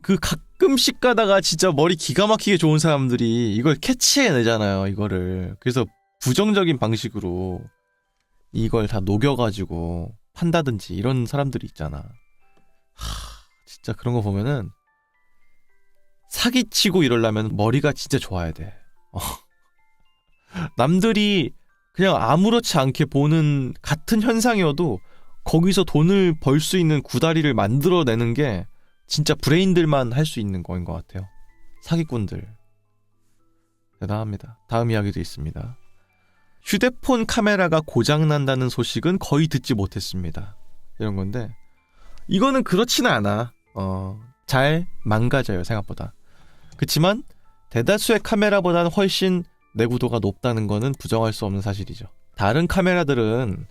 그 가끔씩 가다가 진짜 머리 기가 막히게 좋은 사람들이 이걸 캐치해내잖아요 이거를. 그래서 부정적인 방식으로 이걸 다 녹여가지고 판다든지 이런 사람들이 있잖아. 진짜 그런 거 보면은 사기치고 이러려면 머리가 진짜 좋아야 돼. 남들이 그냥 아무렇지 않게 보는 같은 현상이어도 거기서 돈을 벌 수 있는 구다리를 만들어내는 게 진짜 브레인들만 할 수 있는 거인 것 같아요. 사기꾼들. 대단합니다. 다음 이야기도 있습니다. 휴대폰 카메라가 고장난다는 소식은 거의 듣지 못했습니다. 이런 건데 이거는 그렇지는 않아. 잘 망가져요 생각보다. 그치만 대다수의 카메라보다는 훨씬 내구도가 높다는 거는 부정할 수 없는 사실이죠. 다른 카메라들은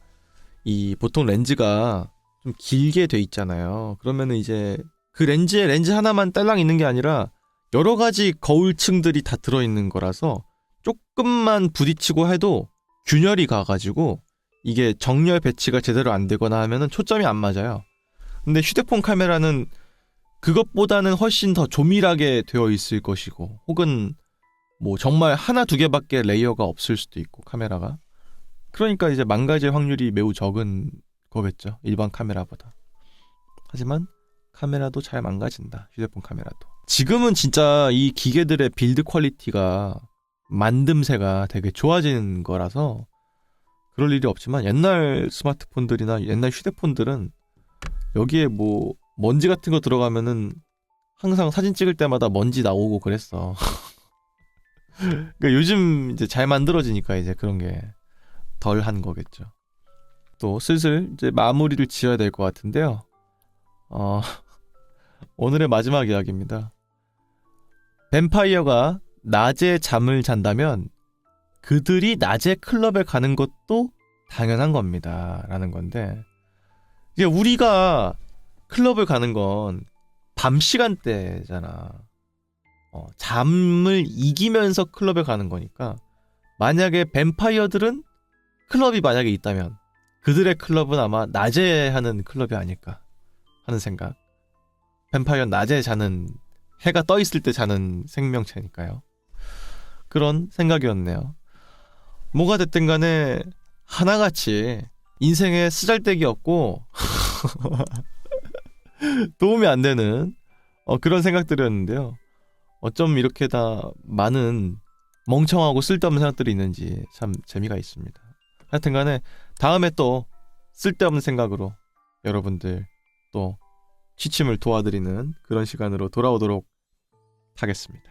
이 보통 렌즈가 좀 길게 돼 있잖아요. 그러면은 이제 그 렌즈에 렌즈 하나만 딸랑 있는 게 아니라 여러 가지 거울층들이 다 들어있는 거라서 조금만 부딪히고 해도 균열이 가가지고 이게 정렬 배치가 제대로 안 되거나 하면은 초점이 안 맞아요. 근데 휴대폰 카메라는 그것보다는 훨씬 더 조밀하게 되어 있을 것이고 혹은 뭐 정말 하나 두 개밖에 레이어가 없을 수도 있고 카메라가. 그러니까 이제 망가질 확률이 매우 적은 거겠죠 일반 카메라보다. 하지만 카메라도 잘 망가진다 휴대폰 카메라도. 지금은 진짜 이 기계들의 빌드 퀄리티가 만듦새가 되게 좋아진 거라서 그럴 일이 없지만 옛날 스마트폰들이나 옛날 휴대폰들은 여기에 뭐 먼지 같은 거 들어가면은 항상 사진 찍을 때마다 먼지 나오고 그랬어. 그러니까 요즘 이제 잘 만들어지니까 이제 그런 게 덜 한 거겠죠. 또 슬슬 이제 마무리를 지어야 될 것 같은데요. 오늘의 마지막 이야기입니다. 뱀파이어가 낮에 잠을 잔다면 그들이 낮에 클럽에 가는 것도 당연한 겁니다. 라는 건데 이제 우리가 클럽을 가는 건 밤 시간대잖아. 잠을 이기면서 클럽에 가는 거니까 만약에 뱀파이어들은 클럽이 만약에 있다면 그들의 클럽은 아마 낮에 하는 클럽이 아닐까 하는 생각. 뱀파이어는 낮에 자는 해가 떠 있을 때 자는 생명체니까요. 그런 생각이었네요. 뭐가 됐든 간에 하나같이 인생에 쓰잘데기 없고 도움이 안 되는 그런 생각들이었는데요. 어쩜 이렇게 다 많은 멍청하고 쓸데없는 생각들이 있는지 참 재미가 있습니다. 하여튼 간에 다음에 또 쓸데없는 생각으로 여러분들 또 취침을 도와드리는 그런 시간으로 돌아오도록 하겠습니다.